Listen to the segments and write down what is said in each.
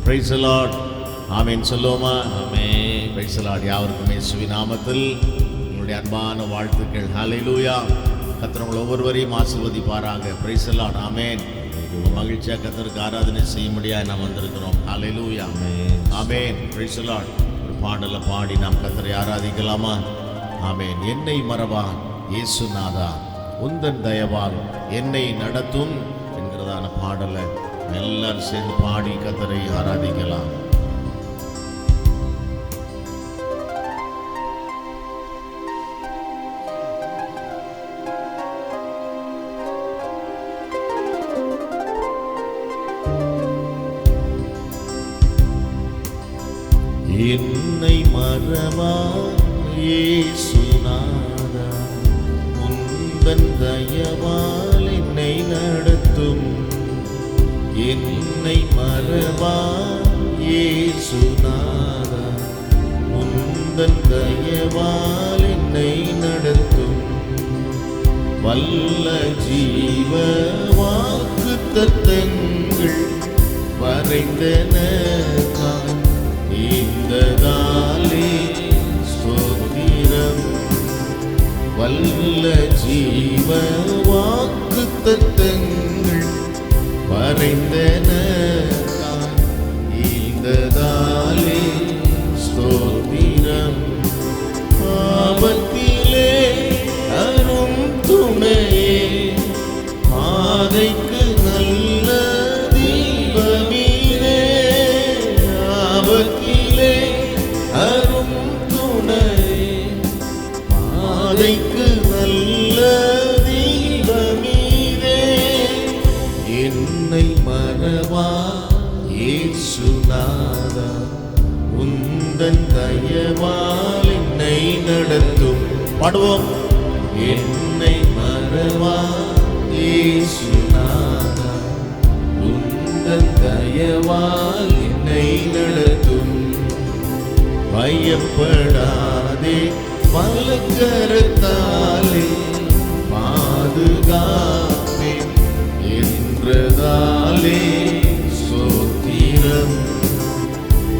Price the lord. Amen சொல்லுவோமா? Amen. Praise the lord. யாவருக்கும் இயேசுவின் நாமத்தில் உங்களுடைய அன்பான வாழ்த்துக்கள். ஹல்லேலூயா. கர்த்தர் உங்கள் ஒவ்வொருவரையும் ஆசீர்வதிப்பாராக. Praise the lord. ஆமென். மகிழ்ச்சியாக கர்த்தருக்கு ஆராதனை செய்யும்படியாக நாம் வந்திருக்கிறோம். Hallelujah. Amen. Praise the lord. ஒரு பாடலை பாடி நாம் கர்த்தரை ஆராதிக்கலாமா? ஆமென். என்னை மறவான் இயேசுநாதா, உந்தன் தயவால் என்னை நடத்தும் என்கிறதான பாடலை எல்லாரும் சேர்ந்து பாடி கர்த்தரை ஆராதிக்கலாம். என்னை மறவான் இயேசுநாதா, உந்தன் தயவால் என்னை நடத்தும். என்னை மறவான் இயேசுநாதா, உந்தன் தயவால் என்னை நடத்தும். வல்ல ஜீவ வாக்குத்தத்தங்கள் வரைந்தனக்காய் இந்ததாலே ஸ்தோத்திரம். வல்ல ஜீவ வாக்குத்தத்தங்கள் வரைந்தனக்காய் இந்ததாலே ஸ்தோத்திரம். ஆபத்திலே அரும் துணையே, பாதைக்கு நல்ல தீபமீனே. ஆபத்திலே அரும் துணையே, பாதைக்கு நல்ல தீபமீனே. என்னை மறவா இயேசுநாதா, உந்தன் தயவால் என்னை நடத்தும். பாடுவோம். என்னை மறவா இயேசுநாதா, உந்தன் தயவால் என்னை நடத்தும். பயப்படாதே, வலக்கரத்தாலே பாதுகாப்பேன் என்றதாலே ஸ்தோத்திரம்.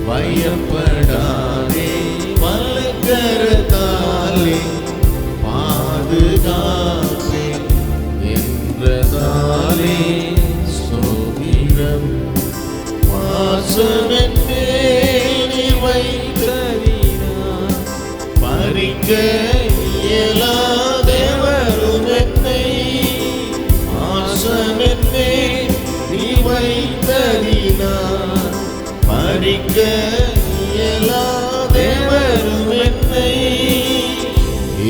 பயப்படாதே, வலக்கரத்தாலே பாதுகாப்பேன் என்றதாலே ஸ்தோத்திரம். வாசமென்றே நீ வைத்ததினார் பறிக்க இயலாதவரும் என்னை. வாசமென்றே நீ வைத்ததினார் பறிக்க இயலாதவரும் என்னை.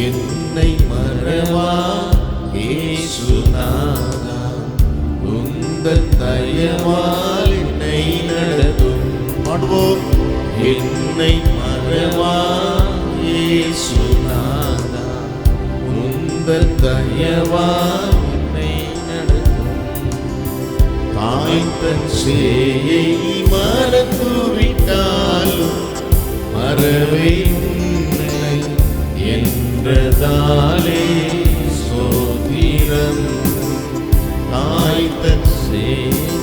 என்னை மறவா இயேசுநாதா, உந்தன் தயவால் என்னை நடத்தும். பாடுவோம். என்னை மறவா இயேசுநாதா, உந்தன் தயவால் என்னை நடத்தும். தாய் தன் சேயை மறந்துவிட்டாலும் மறவை உன்னை என்றதாலே ஸ்தோத்திரம். தாய் தன் சேயை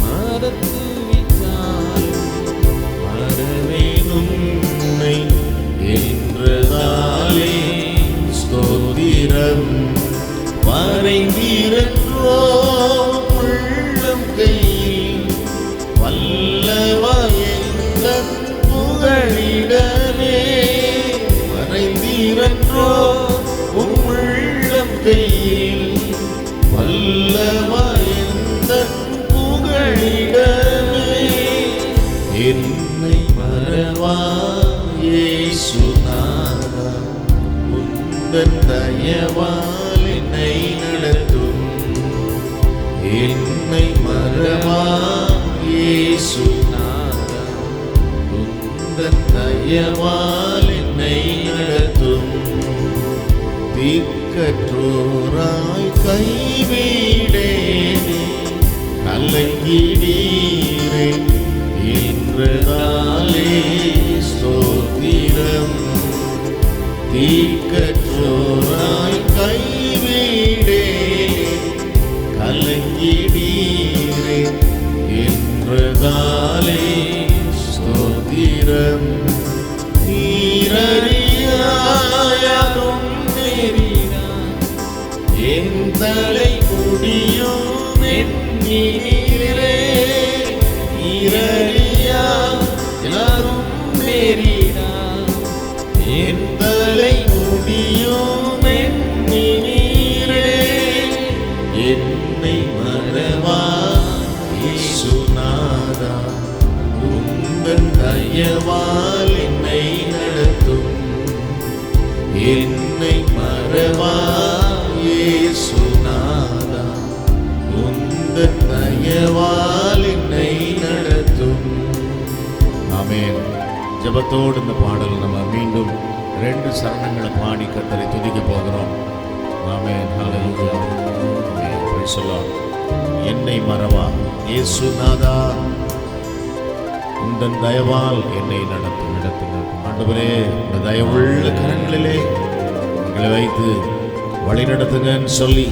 மறந்துவிட்டாலும் மறவை உன்னை என்றதாலே ஸ்தோத்திரம். வரைந்திரன்றோ உள்ளம் கையில் வல்லவா எங்கள் புகழிடமே. வரைந்திரன்றோ உள்ளம் கையில் வல்லவா எங்கள் புகழிடமே. என்னை மறவா இயேசுநாதா, உந்தன் தயவால் என்னை நடத்தும். என்னை மறவா இயேசுநாதா, உந்தன் தயவால் என்னை நடத்தும். திக்கற்றோராய் கைவிடேனே, கலங்கிடீரே என்றதாலே ஸ்தோத்திரம். திக்கற்றோராய் கைவிடேனே, கலங்கிடீரே என்றதாலே தலை முடியும் எண்ணீரே நீரறியா யாரும் மேறினார் என் தலை முடியும் எண்ணீரே என்னை மறவா இயேசுநாதா உந்தன் தயவால் என்னை நடத்தும் என்னை மறவா இயேசுநாதா உந்தன் தயவால் என்னை நடத்தும். ஆமென். ஜெபத்தோடு இந்த பாடல் நம்ம மீண்டும் 2 சரணங்களை பாடி கர்த்தரை துதிக்க போகிறோம். Amen. Hallelujah. Amen. Praise the lord. என்னை மறவா இயேசுநாதா உந்தன் தயவால் என்னை நடத்தும். ஆண்டவரே, இந்த தயவுள்ள கரங்களிலே எங்களை வைத்து வழி நடத்துங்கன்னு சொல்லி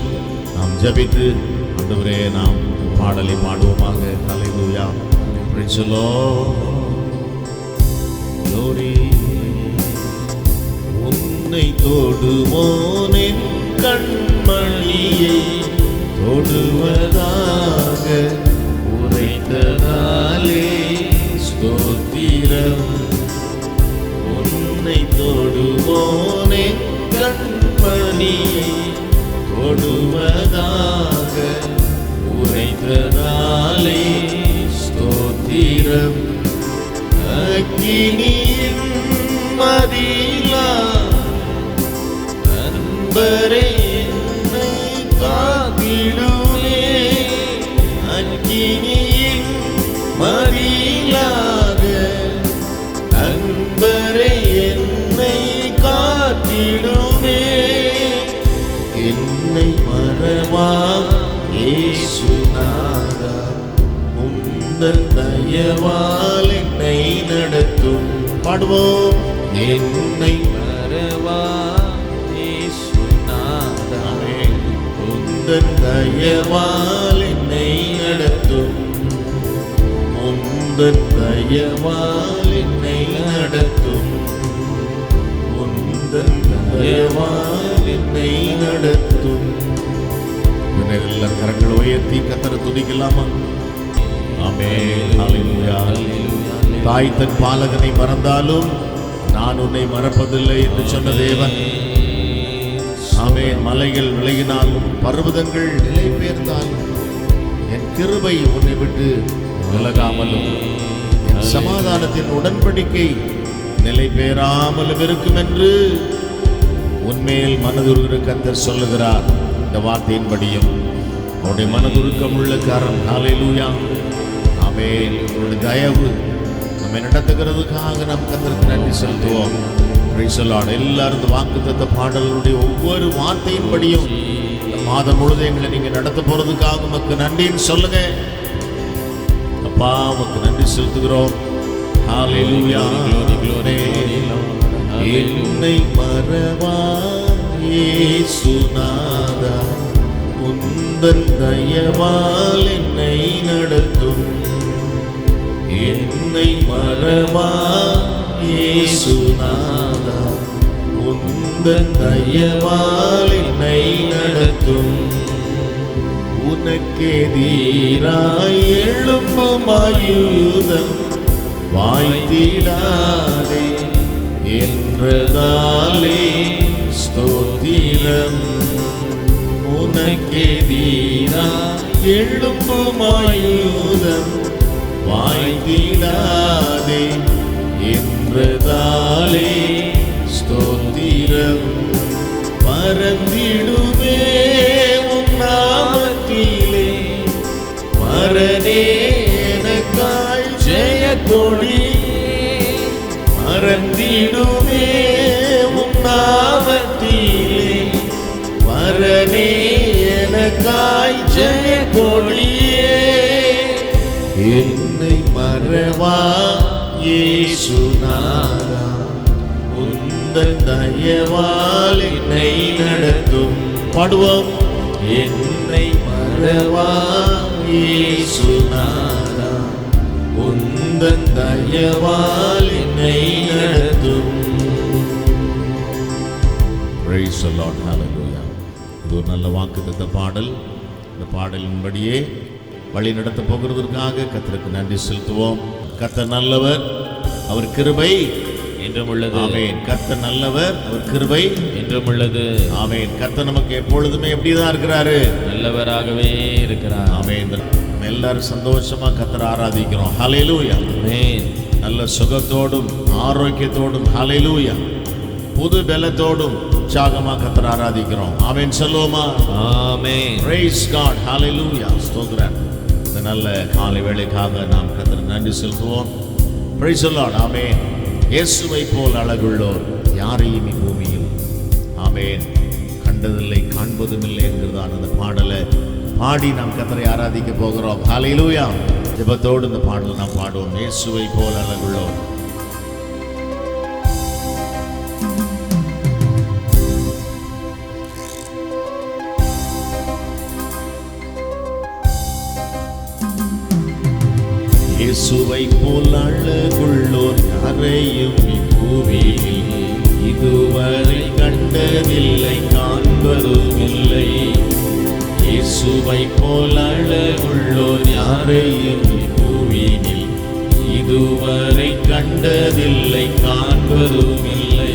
நாம் ஜெபித்து ஆண்டவரே நாம் பாடலை பாடுவோமாக. Hallelujah. Praise the lord. glory. உன்னை தொடுவோன் என் கண்மணியை தொடுவதாக உரைத்ததாலே ஸ்தோத்திரம். உன்னை தொடுவோன் என் கண்மணியை தொடுவதாக உரைத்ததாலே ஸ்தோத்திரம். அக்கினியின் மதிலா அன்பரே என்னை காத்திடுவே. அக்கினியின் மதிலாக அன்பரே என்னை காத்திடுவே. என்னை மறவா இயேசுநாதா உந்தன் தயவால் என்னை நடத்தும். பாடுவோம். என்னை மறவா இயேசுநாதா உந்தன் தயவால் என்னை நடத்தும். உந்தன் தயவால் என்னை நடத்தும். உந்தன் தயவால் என்னை நடத்தும். எல்லாரும் கரங்களை உயர்த்தி கர்த்தரை துதிக்கலாமா? ஆமென். ஹல்லேலூயா. தாய் தன் பாலகனை மறந்தாலும் நான் உன்னை மறப்பதில்லை என்று சொன்ன தேவன். ஆமென். மலைகள் விலகினாலும் பர்வதங்கள் நிலை பெயர்ந்தாலும் என் கிருபை உன்னை விட்டு விலகாமலும் என் சமாதானத்தின் உடன்படிக்கை நிலை பெயராமலும் இருக்கும் என்று உன்மேல் மனதுருகிற கர்த்தர் சொல்லுகிறார். இந்த வார்த்தையின்படியும் அவருடைய மனதுருக்கம் உள்ள காரணம். ஹல்லேலூயா. ஆமென். அவருடைய தயவு நம்மை நடத்துகிறதுக்காக நாம் கர்த்தருக்கு நன்றி செலுத்துவோம். Praise the Lord. எல்லாரும் இந்த வாக்குத்தத்த பாடல்களுடைய ஒவ்வொரு வார்த்தையின்படியும் இந்த மாதம் முழுவதும் எங்களை நீங்க நடத்த போறதுக்காக உமக்கு நன்றின்னு சொல்லுங்க. அப்பா உமக்கு நன்றி செலுத்துகிறோம். ஹல்லேலூயா. என்னை மறவா இயேசுநாதா உந்தன் தயவால் என்னை நடத்தும். என்னை மறவா இயேசுநாதா உந்தன் தயவால் என்னை நடத்தும். உனக்கெதிராய் எழும்பும் ஆயுதம் வாய்த்திடாதே என்றதாலே ஸ்தோத்திரம். உனக்கெதிராய் எழும்பும் ஆயுதம் வாய்த்திடாதே என்றதாலே ஸ்தோத்திரம். பறந்திடுவே உன் நாமத்திலே மரணே எனக்காய் ஜெய கொடி. மறந்திடுவே உன் நாமத்திலே மரணே எனக்காய் ஜெய கொடியே. என்னை மறவா இயேசுநாதா உந்தன் தயவால் என்னை நடத்தும். பாடுவோம். என்னை மறவா இயேசுநாதா உந்தன் தயவால் என்னை நடத்தும். Praise the Lord. Hallelujah. இது ஒரு நல்ல வாக்குத்தத்த பாடல். இந்த பாடலின்படியே வழி நடத்த போகிறதற்காக கர்த்தருக்கு நன்றி செலுத்துவோம். கர்த்தர் நல்லவர், அவர் கிருபை என்றும் உள்ளது. ஆமென். கர்த்தர் நல்லவர், அவர் கிருபை என்றும் உள்ளது. ஆமென். கர்த்தர் நமக்கு எப்பொழுதுமே எப்படிதான் இருக்கிறாரு? நல்லவராகவே இருக்கிறார். ஆமென். எல்லாரும் சந்தோஷமா கர்த்தரை ஆராதிக்கிறோம். ஹல்லேலூயா. ஆமென். நல்ல சுகத்தோடும் ஆரோக்கியத்தோடும் ஹல்லேலூயா புது பலத்தோடும் உற்சாகமா கர்த்தரை ஆராதிக்கிறோம். ஆமென் சொல்லுவோமா? ஆமென். Praise God. ஹல்லேலூயா. ஸ்தோத்திரம். இந்த நல்ல காலை வேளைக்காக நாம் கர்த்தருக்கு நன்றி செலுத்துவோம். Praise the lord. ஆமென். இயேசுவை போல் அழகுள்ளோர் யாரையும் பூமியில் ஆமென் கண்டதில்லை காண்பதும் இல்லை என்கிறதான அந்த பாடலை பாடி நாம் கர்த்தரை ஆராதிக்க போகிறோம். ஹல்லேலூயா. ஜெபத்தோடு இந்த பாடலை நாம் பாடுவோம். இயேசுவை போல் அழகுள்ளோர். இயேசுவை போல் அழகுள்ளோர் யாரையும் இப்பூமியில் இதுவரை கண்டதில்லை காண்பதும் இல்லை. இயேசுவை போல் அழகுள்ளோர் யாரையும் இப்பூமியில் இதுவரை கண்டதில்லை காண்பதும் இல்லை.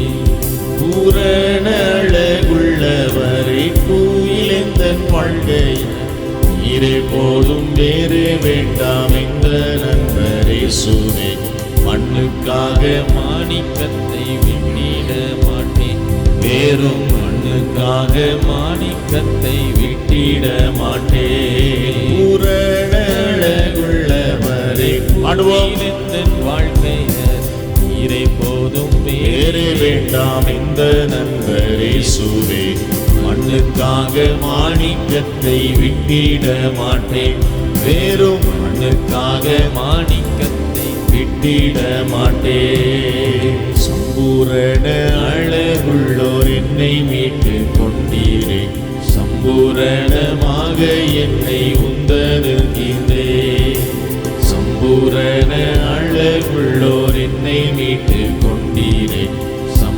பூரண அழகுள்ளவரை பூவிலெந்தன் வாழ்க்கை நீரே போதும் வேறு வேண்டாம் என்ற நண்பர் இயேசுவே. மண்ணுக்காக மாணிக்கத்தை விட்டிட மாட்டேன், வேறும் மண்ணுக்காக மாணிக்கத்தை விட்டிட மாட்டேன். பூரண அழகுள்ளவரை பாடுவோம். வாழ்க்கை நீரே போதும் வேறு வேண்டாம் என்ற நண்பர் இயேசுவே. மண்ணுக்காக மாணிக்கத்தை விட்டிட மாட்டேன், வேறும் மண்ணுக்காக மாணிக்கத்தை விட்டிட மாட்டேன். சம்பூரண அழகுள்ளோர் என்னை மீட்டு கொண்டீரே, சம்பூரணமாக என்னை உந்தருகிறே. சம்பூரண அழகுள்ளோர் என்னை மீட்டு கொண்டீரே,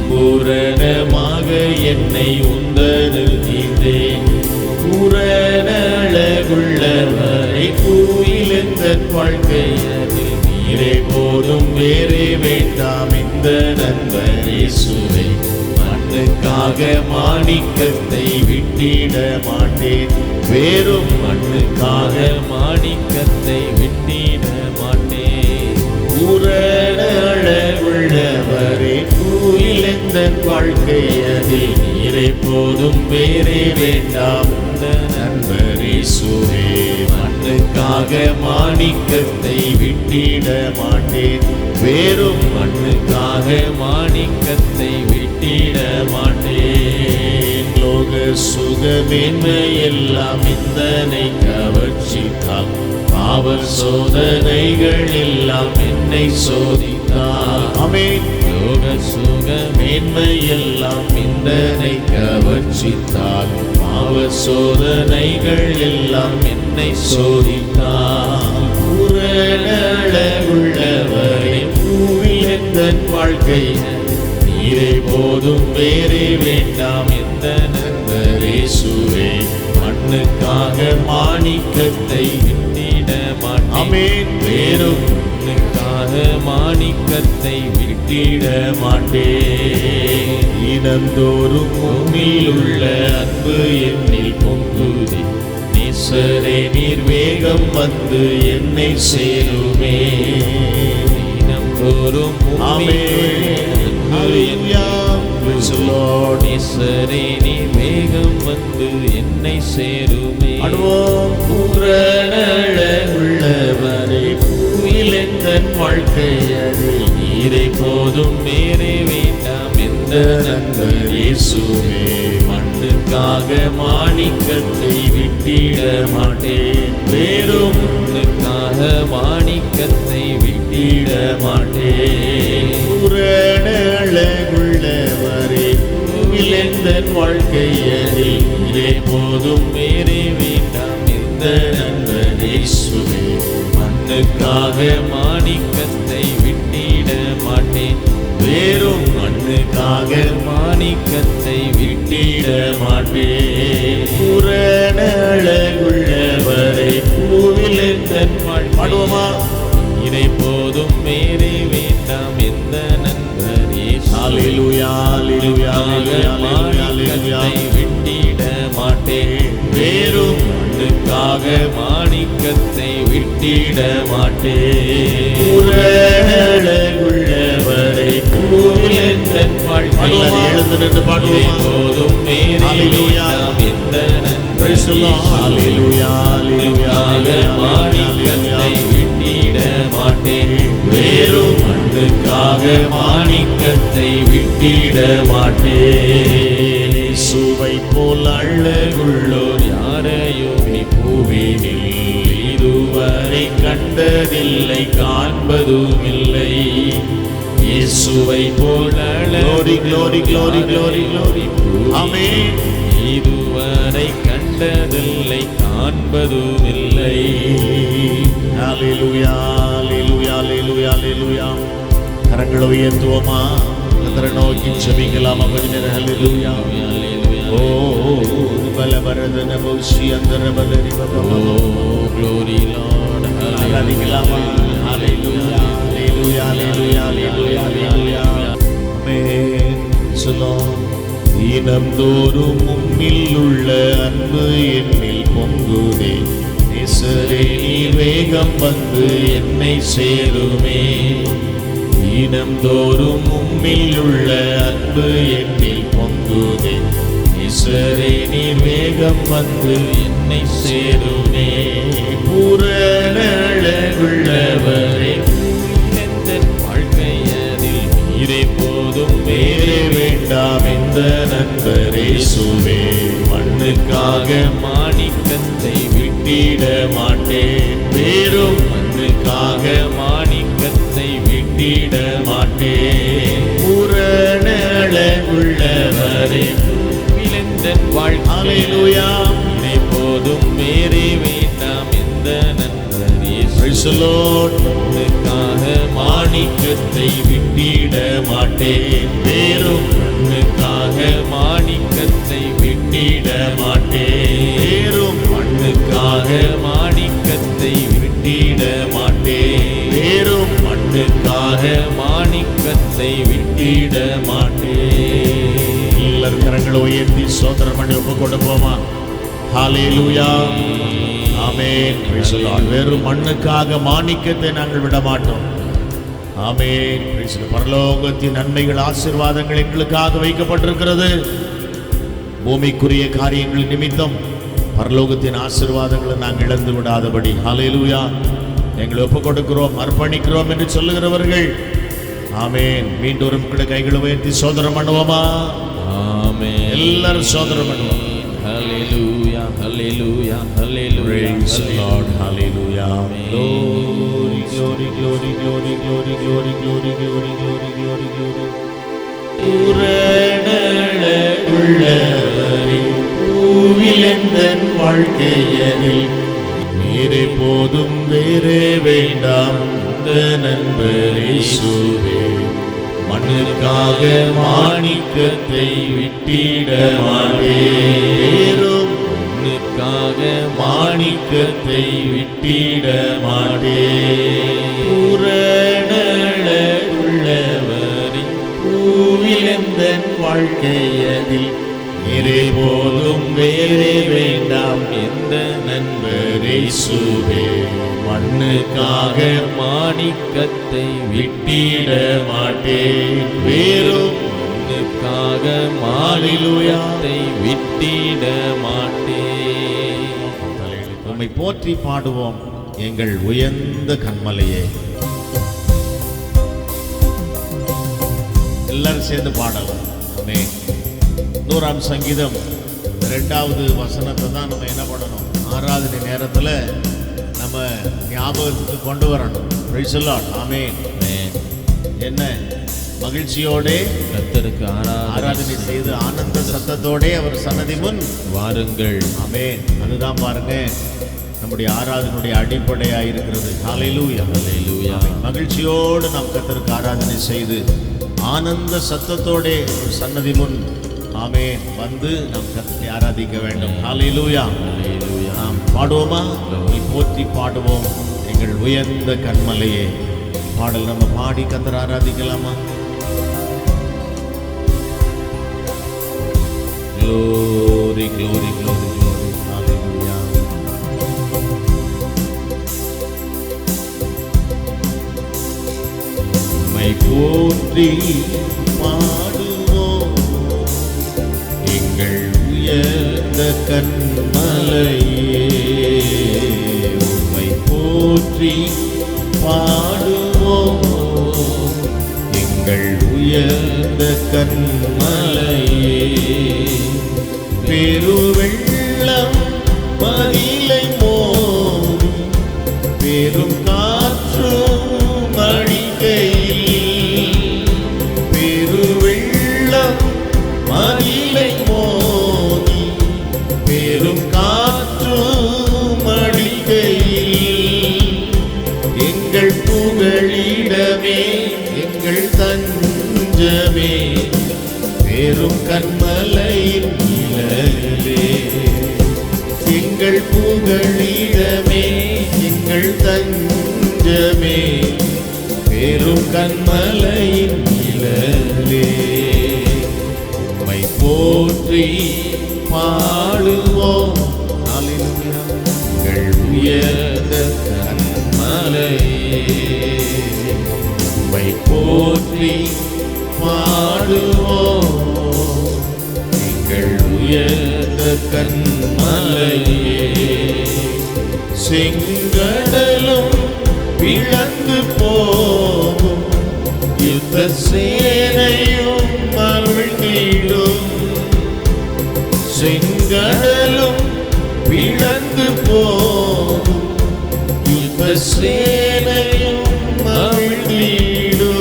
பூரணமாக என்னை உந்தருகிறேன். பூரண அழகுள்ளவரை பூவிலெந்தன் வாழ்க்கையதில் நீரே போதும் வேறே வேண்டாம் இந்த நண்பர் இயேசுவே. மண்ணுக்காக மாணிக்கத்தை விட்டிட மாட்டேன், வேறும் மண்ணுக்காக மாணிக்கத்தை விட்டிட மாட்டேன். பூரண அழகுள்ளவரே பூவிலெந்தன் வாழ்க்கையதில் நீரே போதும் வேறே வேண்டாம் இந்த நண்பர் இயேசுவே. மண்ணுக்காக மாணிக்கத்தை விட்டிட மாட்டேன், வேறும் மண்ணுக்காக மாணிக்கத்தை விட்டிட மாட்டேன். லோக சுகமேன்மை எல்லாம் இந்தனை கவர்ச்சித்தால், பாவ சோதனைகள் எல்லாம் என்னை சோதித்தார். ஆமென். லோக சுக மேன்மை எல்லாம் இந்தனை கவர்ச்சித்தால், பாவ சோதனைகள் எல்லாம் என்னை சோதித்தார். பூரண அழகுள்ளவரை பூவிலெந்தன் வாழ்க்கை நீரே போதும் வேறே வேண்டாம் எந்த நண்பர் இயேசுவே. மண்ணுக்காக மாணிக்கத்தை விட்டிட மாட்டேன், வேறும் மண்ணுக்காக மாணிக்கத்தை விட்டிட மாட்டேன். தினந்தோறும் பூமியில் உள்ள அன்பு என்னில் பொங்குதே, நேசரே நீர் வேகம் வந்து என்னை சேருமே. தினந்தோறும் நேசரே நீர் வேகம் வந்து என்னை சேருமே. பூரண அழகுள்ளவரை பூவிலெந்தன் வாழ்க்கையதில் நீரே போதும் வேறே வேண்டாம் எந்த நண்பர் இயேசுவே. மண்ணுக்காக மாணிக்கத்தை விட்டிட மாட்டேன், வேறும் மண்ணுக்காக மாணிக்கத்தை விட்டிட மாட்டேன். பூரண அழகுள்ளவரை பூவிலெந்தன் வாழ்க்கையதில் நீரே போதும் வேறே வேண்டாம் எந்த நண்பர் இயேசுவே. மண்ணுக்காக மாணிக்கத்தை விட்டிட மாட்டேன், வேறும் மண்ணுக்காக மாணிக்கத்தை விட்டிட மாட்டேன். இதை போதும் வேறே வேண்டாம் எந்த நண்பர் இயேசு. ஹalleluya ஹalleluya ஹalleluya விட்டிட மாட்டேன் வேறும் மண்ணுக்காக மாணிக்கத்தை விட்டிட மாட்டேன். உள்ளவரை கூலெந்தன் வாழ்க்கையை போதும் வேறே வேண்டாம் எந்த நண்பர் இயேசு. ஹalleluya மாணிக்கத்தை விட்டிட மாட்டேன் வேறும் மண்ணுக்காக மாணிக்கத்தை விட்டிட மாட்டேன். சுவை போல் அழகுள்ளோர் யாரையும் பூவினில் இதுவரை கண்டதில்லை காண்பதும் இல்லை. இயேசுவை போல் glory glory glory glory glory ஆமென். இதுவரை கண்டதில்லை காண்பதும் இல்லை. ஹalleluya ஹalleluya ஹalleluya ஹalleluya கரங்களை உயர்த்துவோமா? கர்த்தரை நோக்கி ஜெபிக்கலாம். கொஞ்ச நேரம் ஹalleluya ஓ பலவரதன பௌஷி அந்தரபலரி பபப glory Lord ஆராதிக்கலாமா? ஹalleluya ஹalleluya ஹalleluya ஹalleluya ஹalleluya ஆமென். சொல்லுவோம். தினம்தோறும் உம்மில் உள்ள அன்பு என்னில் பொங்குதே. நேசரே நீர் வேகம் வந்து என்னை சேருமே. தினம்தோறும் உம்மில் உள்ள அன்பு என்னில் பொங்குதே. நேசரே நீர் வேகம் வந்து என்னை சேருமே. பூரண அழகுள்ளவரே எந்தன் வாழ்க்கையதில் நீரே போதும் வேறே வேண்டாம் எந்த நண்பர் இயேசுவே. மண்ணுக்காக மாணிக்கத்தை விட்டிட மாட்டேன் வேறும் மண்ணுக்காக மாணிக்கத்தை விட்டிட மாட்டேன். பூரண அழகுள்ளவரே விளைந்தன் வாழ்க்கையா போதும் வேறே வேண்டாம் எந்த நண்பர் இயேசு. மண்ணுக்காக மாணிக்கத்தை விட்டிட மாட்டேன் வேறும் மண்ணுக்காக மாணிக்கத்தை விட்டிட மாட்டேன். வேறும் மண்ணுக்காக மாணிக்கத்தை விட்டிட மாட்டேன். வேறும் மண்ணுக்காக மாணிக்கத்தை விட்டிட மாட்டேன். எல்லாரும் கரங்களை உயர்த்தி சோதரம் பண்ணி ஒப்பு கொடுப்போமா? ஹalleluya ஆமென். praise the Lord. வெறும் மண்ணுக்காக மாணிக்கத்தை நாங்கள் விட மாட்டோம். ஆமென். praise the Lord. பரலோகத்தின் நன்மைகள் ஆசீர்வாதங்கள் எங்களுக்காக வைக்கப்பட்டிருக்கிறது. பூமிக்குரிய காரியங்கள் நிமித்தம் பரலோகத்தின் ஆசீர்வாதங்களை நாங்கள் இழந்து விடாதபடி ஹalleluya எங்களை ஒப்பு கொடுக்கிறோம், அர்ப்பணிக்கிறோம் என்று சொல்லுகிறவர்கள் ஆமென். மீண்டும் கூட கைகளை உயர்த்தி சோதரம் பண்ணுவோமா? ஆமென். எல்லாரும் சோதரம் பண்ணுவோம். Hallelujah, hallelujah, hallelujah. Praise the Lord, hallelujah. Glory, glory, glory, glory, glory, glory, glory, glory, glory, glory, glory. பூரண உள்ளவரே பூவிலெந்தன் வாழ்க்கையதில் நீரே போதும் வேறே வேண்டாம் இந்த நண்பர் இயேசுவே. மண்ணுக்காக மாணிக்கத்தை விட்டிட மாட்டேன். மண்ணுக்காக மாணிக்கத்தை விட்டிட மாட்டேன். பூரண உள்ளவரே பூவிலெந்தன் வாழ்க்கையதில் நீரே போதும் வேறே வேண்டாம் எந்த நண்பர் இயேசுவே. மண்ணுக்காக மாணிக்கத்தை விட்டிட மாட்டேன். வேறும் மண்ணுக்காக மாணிக்கத்தை விட்டிட மாட்டேன். உம்மை போற்றி பாடுவோம் எங்கள் உயர்ந்த கண்மலையே. எல்லாரும் சேர்ந்து பாடலாம். ஆமென். 100ஆம் சங்கீதம் 2வது வசனத்தை தான் நம்ம என்ன பண்ணணும்? ஆராதனை நேரத்தில் நம்ம ஞாபகத்துக்கு கொண்டு வரணும். praise the Lord. ஆமென். என்ன மகிழ்ச்சியோட கர்த்தருக்கு ஆராதனை செய்து ஆனந்த சத்தத்தோட அவர் சன்னதி முன் வாருங்கள். ஆமென். அதுதான் பாருங்க நம்முடைய ஆராதனுடைய அடிப்படையாக இருக்கிறது. ஹalleluya ஹalleluya. மகிழ்ச்சியோடு நாம் கர்த்தருக்கு ஆராதனை செய்து ஆனந்த சத்தத்தோட ஒரு சன்னதி முன் ஆமென் வந்து நாம் கர்த்தரை ஆராதிக்க வேண்டும். ஹalleluya. நாம் பாடுவோமா? போற்றி பாடுவோம் எங்கள் உயர்ந்த கண்மலையே. பாடல் நம்ம பாடி கர்த்தரை ஆராதிக்கலாமா? Glory, glory, glory, glory. Hallelujah. உம்மை போற்றி பாடுவோம் எங்கள் உயர்ந்த கண்மலையே. உம்மை போற்றி பாடுவோம் எங்கள் உயர்ந்த கண்மலையே. பெருவெள்ளம் மதிலை மோதி பெரும் காற்றும் அடிக்கையில், பெருவெள்ளம் மதிலை மோதி பெரும் காற்றும் அடிக்கையில், எங்கள் புகழிடமே எங்கள் தஞ்சமே பெரும் கண்மலையின் நிழலே. எங்கள் புகழிடமே எங்கள் தஞ்சமே பெரும் கண்மலையின் நிழலே. உம்மை போற்றி பாடுவோம் எங்கள் உயர்ந்த கண்மலையே. உம்மை போற்றி பாடுவோம் எங்கள் உயர்ந்த கண்மலையே. செங்கடலும் பிளந்து போகும் யுத்த சேனையும் மகிழ்ந்திடும். செங்கடலும் பிளந்து போகும் யுத்த சேனையும் மகிழ்ந்திடும்.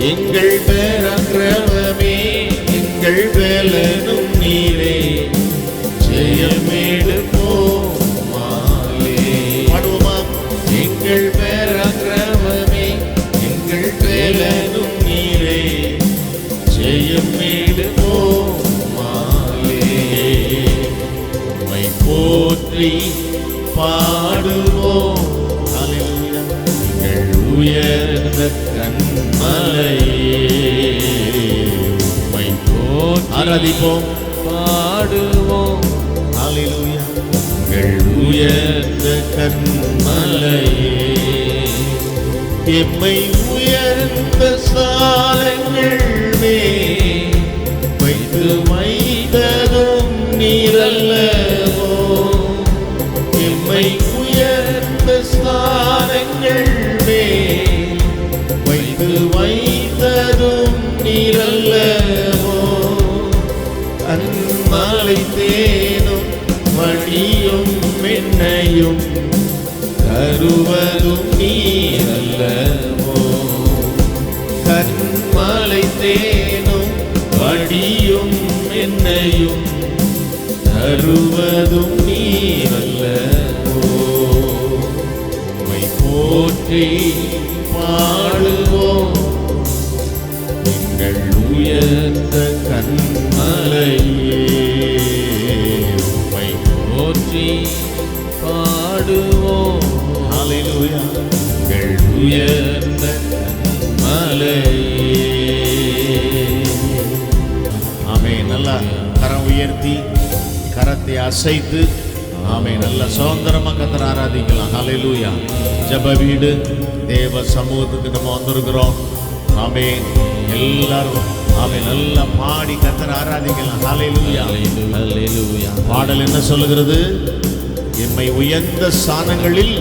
எங்கள் பராக்கிரமமே எங்கள் பலனும் நீரே, ஜெயமேடு போமாலே. பாடுவோமா? எங்கள் பராக்கிரமமே எங்கள் பலனும் நீரே, ஜெயமேடு போமாலே. உம்மை போற்றி பாடுவோம் எங்கள் உயர்ந்த கண்மலையே. உம்மை போற்றி ஆராதிப்போம் பாடுவோம் ஹல்லேலூயா எங்கள் உயர்ந்த கண்மலையே. எம்மை உயர்ந்த சாலங்கள் மேல் வைத்து வைத்ததும் நீரல்லவோ. எம்மை உயர்ந்த ஸ்தானங்கள் மேல் வைத்து வைத்ததும் நீரல்லவோ. கண்மலை தேனும் வழியும் மென்னையும் தருவதும் நீரல்லவோ. கண்மலை தேனும் வழியும் மென்னையும் தருவதும் நீரல்லவோ. உம்மை போற்றி பாடுவோம் எங்கள் உயர்ந்த கண்மலையே. உம்மை போற்றி பாடுவோம் ஹல்லேலூயா எங்கள் உயர்ந்த கண்மலையே. ஆமென். நல்லா கரம் உயர்த்தி கரத்தை அசைத்து ஆமென். நல்ல சுதந்திரமா கர்த்தரை ஆராதிக்கலாம். ஹல்லேலூயா. ஜெப வீடு தேவ சமூகத்துக்கு நம்ம வந்திருக்கிறோம். ஆமென். எல்லாரும் ஆமென். நல்லா பாடி கர்த்தரை ஆராதிக்கலாம். ஹல்லேலூயா. ஹல்லேலூயா. பாடல் என்ன சொல்லுகிறது? எம்மை உயர்ந்த ஸ்தானங்களில்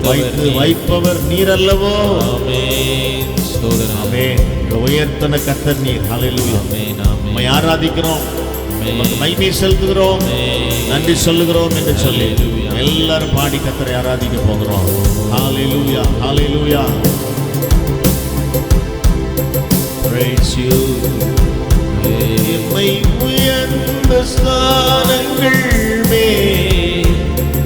வைத்து வைப்பவர் நீரல்லவோ. ஆமென். ஸ்தோத்திரம். ஆமென். உயர்த்தன கர்த்தர் நீர். ஹல்லேலூயா. ஆமென். ஆமென். உம்மை ஆராதிக்கிறோம், ஆமென். உமக்கு மகிமை செலுத்துகிறோம், ஆமென். நன்றி சொல்லுகிறோம் என்று சொல்லி ஹல்லேலூயா. எல்லாரும் பாடி கர்த்தரை ஆராதிக்க போகிறோம். ஹல்லேலூயா. ஹல்லேலூயா. Praise you. எம்மை உயர்ந்த ஸ்தானங்கள் மேல்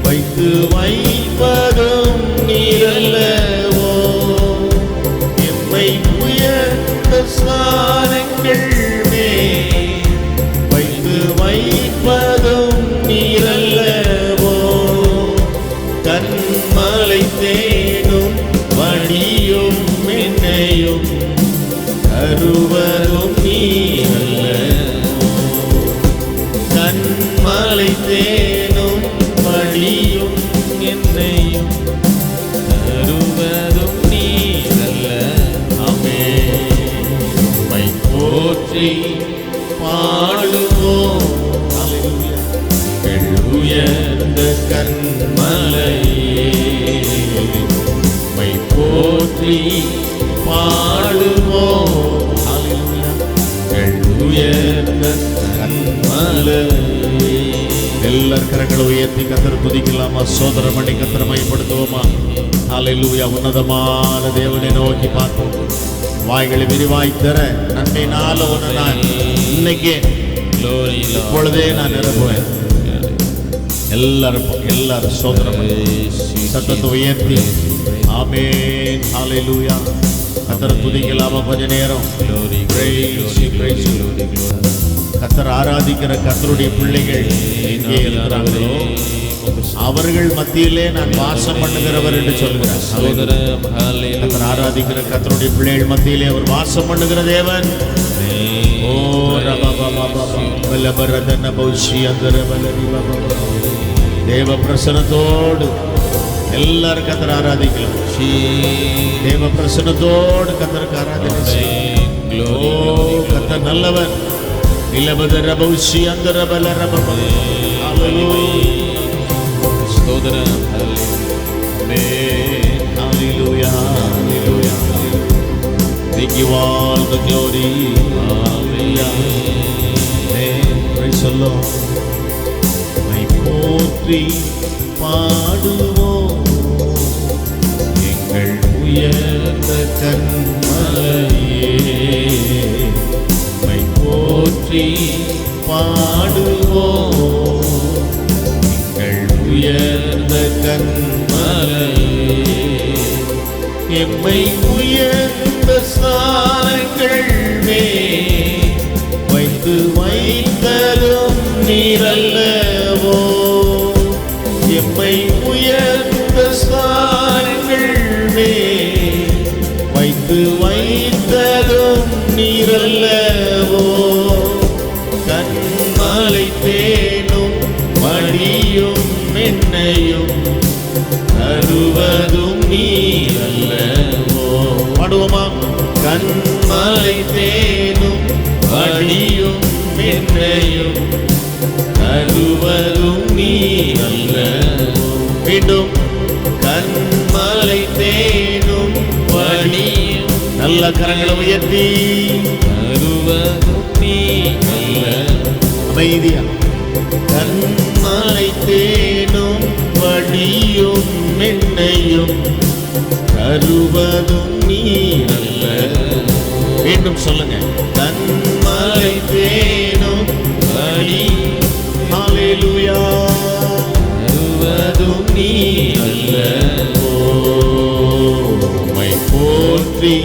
வைத்து வைப்பதும் நீரல்லவோ. எம்மை உயர்ந்த ஸ்தானங்கள் மேல் வைத்து வைப்பதும் நீரல்லவோ. கண்மலை தருவதும் நீரல்ல. கண்மலை தேனும் வழியும் என்னையும் தருவதும் நீரல்ல. மை போற்றி பாடுவோம் உயர்ந்த கண்மலையே. மை போற்றி பாடுவோம் உயர்ந்த கண்மலையே. எல்லார் கரங்களை உயர்த்தி கத்தர் துதிக்கலாமா? சோதரம் பண்ணி கத்தரை மைப்படுத்துவோமா? ஹல்லேலூயா. உன்னதமான தேவனை நோக்கி பார்ப்போம். வாய்களை விரிவாய் தர நன்மையினால ஒன்று நான் இன்னைக்கு இப்பொழுதே நான் நிரப்புவேன். எல்லாரும் சோதரம் சத்தத்தை உயர்த்தி ஆமென் ஹல்லேலூயா. கத்தரை துதிக்கலாமா? கொஞ்ச நேரம் கத்தர் ஆராதிக்கிற கத்தருடைய பிள்ளைகள் எங்கே இருக்கிறார்களோ அவர்கள் மத்தியிலே நான் வாசம் பண்ணுகிறவர் என்று சொல்கிறார். கத்தர் ஆராதிக்கிற கத்தருடைய பிள்ளைகள் மத்தியிலே அவர் வாசம் பண்ணுகிற தேவன். ஓ தேவ பிரசனத்தோடு எல்லாரும் கத்தர் ஆராதிக்கலாம். தேவ பிரசனத்தோடு கத்தருக்கு ஆராதனை செய்யும். கத்தர் நல்லவர். ஸ்தோத்திரம். Hallelujah, hallelujah. Thank you all the glory. Hallelujah. Praise the Lord. My போற்றி பாடுவோம் எங்கள் உயர்ந்த கண்மலையே. மை போற்றி பாடுவோம் எங்கள் உயர்ந்த கண்மலையே. எம்மை உயர்ந்த ஸ்தானங்கள் மேல் வைத்து வைத்ததும் நீரல்லவோ. எம்மை உயர்ந்த ஸ்தானங்கள் மேல் வைத்து வைத்ததும் நீரல்லவோ. கண்மலை தேனும் வழியும் என்னையும் தருவதும் நீரல்லவோ. பாடுவோமா? கண்மலை தேனும் வழியும் என்னையும் தருவதும் நீரல்லவோ. மீண்டும் கண்மலை தேனும் வழியும். நல்ல கரங்களை உயர்த்தி தருவதும் நீரல்லவோ. அமைதியா. கண்மலை தேனும் வழியும் என்னையும் தருவதும் நீரல்லவோ. மீண்டும் சொல்லுங்க. கண்மலை தேனும் வழியும் ஹல்லேலூயா. தருவதும் நீரல்லவோ. மை போற்றி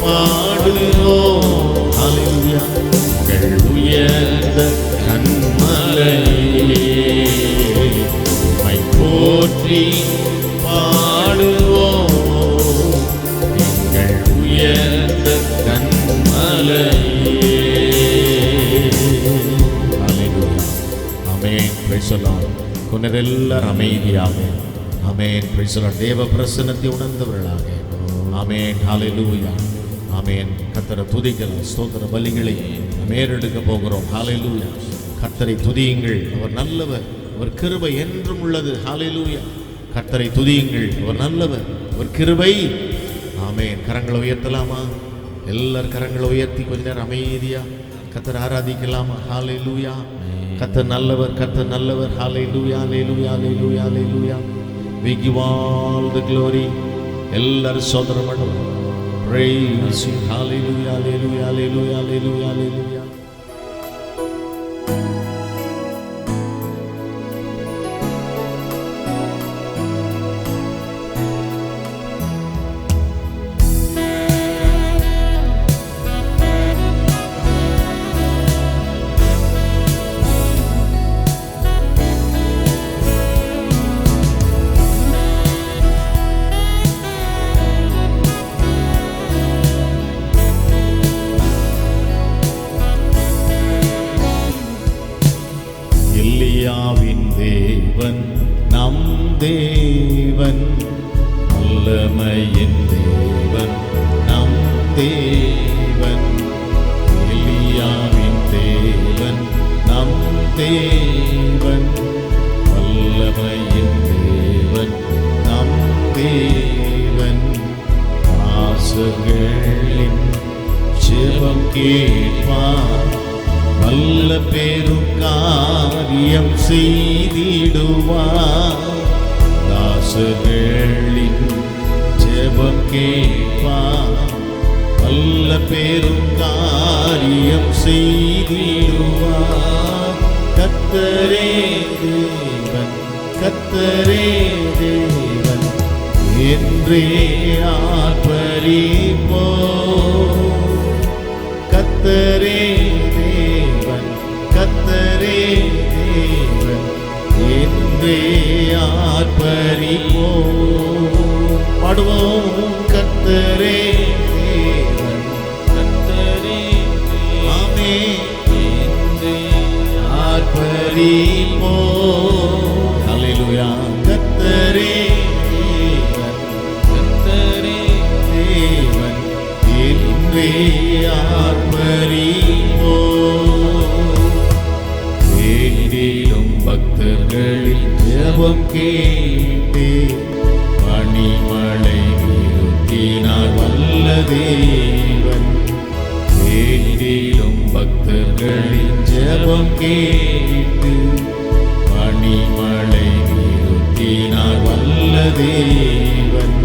பாடுவோம். ஹல்லேலூயா. எங்கள் உயர்ந்த கண்மலையே. மை போற்றி பாடுவோம் எங்கள் உயர்ந்த கண்மலையே. ஹல்லேலூயா. ஆமென். Praise the Lord. கொன்னரெல்லாரும் அமைதியாக ஆமென். Praise the Lord. தேவ பிரசன்னத்தை உணர்ந்தவர்களாக ஆமென். ஹல்லேலூயா. ஆமென். கர்த்தரை துதிக்கலாம். ஸ்தோத்திர பலிகளை மேலெடுக்க போகிறோம். ஹல்லேலூயா. கர்த்தரை துதியுங்கள். அவர் நல்லவர். அவர் கிருபை என்றும் உள்ளது. ஹல்லேலூயா. கர்த்தரை துதியுங்கள். அவர் நல்லவர். அவர் கிருபை. ஆமென். கரங்களை உயர்த்தலாமா? எல்லாரும் கரங்களை உயர்த்தி கொஞ்ச நேரம் அமைதியா கர்த்தரை ஆராதிக்கலாமா? ஹல்லேலூயா. கர்த்தர் நல்லவர். கர்த்தர் நல்லவர். ஹல்லேலூயா, ஹல்லேலூயா, ஹல்லேலூயா, ஹல்லேலூயா. We give all the glory. எல்லாரும் சோதரம் பண்ணுவோம். Praise you. Hallelujah, hallelujah, hallelujah, hallelujah, hallelujah. நம் தேவன், வல்லமையின் தேவன் நம் தேவன், எலியாவின் தேவன் நம் தேவன், வல்லமையின் தேவன் நம் தேவன், தாசர்களின் ஜெபம் கேட்பார், வல்ல பெரும் காரியம் செய்திடுவார், தாசர்களின் ஜெபம் கேட்பார், வல்ல பெரும் காரியம் செய்திடுவார். கர்த்தரே தேவன், கர்த்தரே தேவன் என்றே ஆர்ப்பரிப்போம். கர்த்தரே தேவன், கர்த்தரே தேவன் என்றே ஆர்ப்பரிப்போம். பாடுவோம். கர்த்தரே தேவன், கர்த்தரே ஆமென் என்றே ஆர்ப்பரிப்போம். ஹல்லேலூயா. கர்த்தரே தேவன், கர்த்தரே தேவன் என்றே ஆர்ப்பரிப்போம். வேண்டிடும் பக்தர்களின் ஜெபம் கேட்டு பனிமழை நிறுத்தினார் வல்ல தேவன். வேண்டிடும் பக்தர்களின் ஜெபம் கேட்டு பனிமழை நிறுத்தினார் வல்ல தேவன்.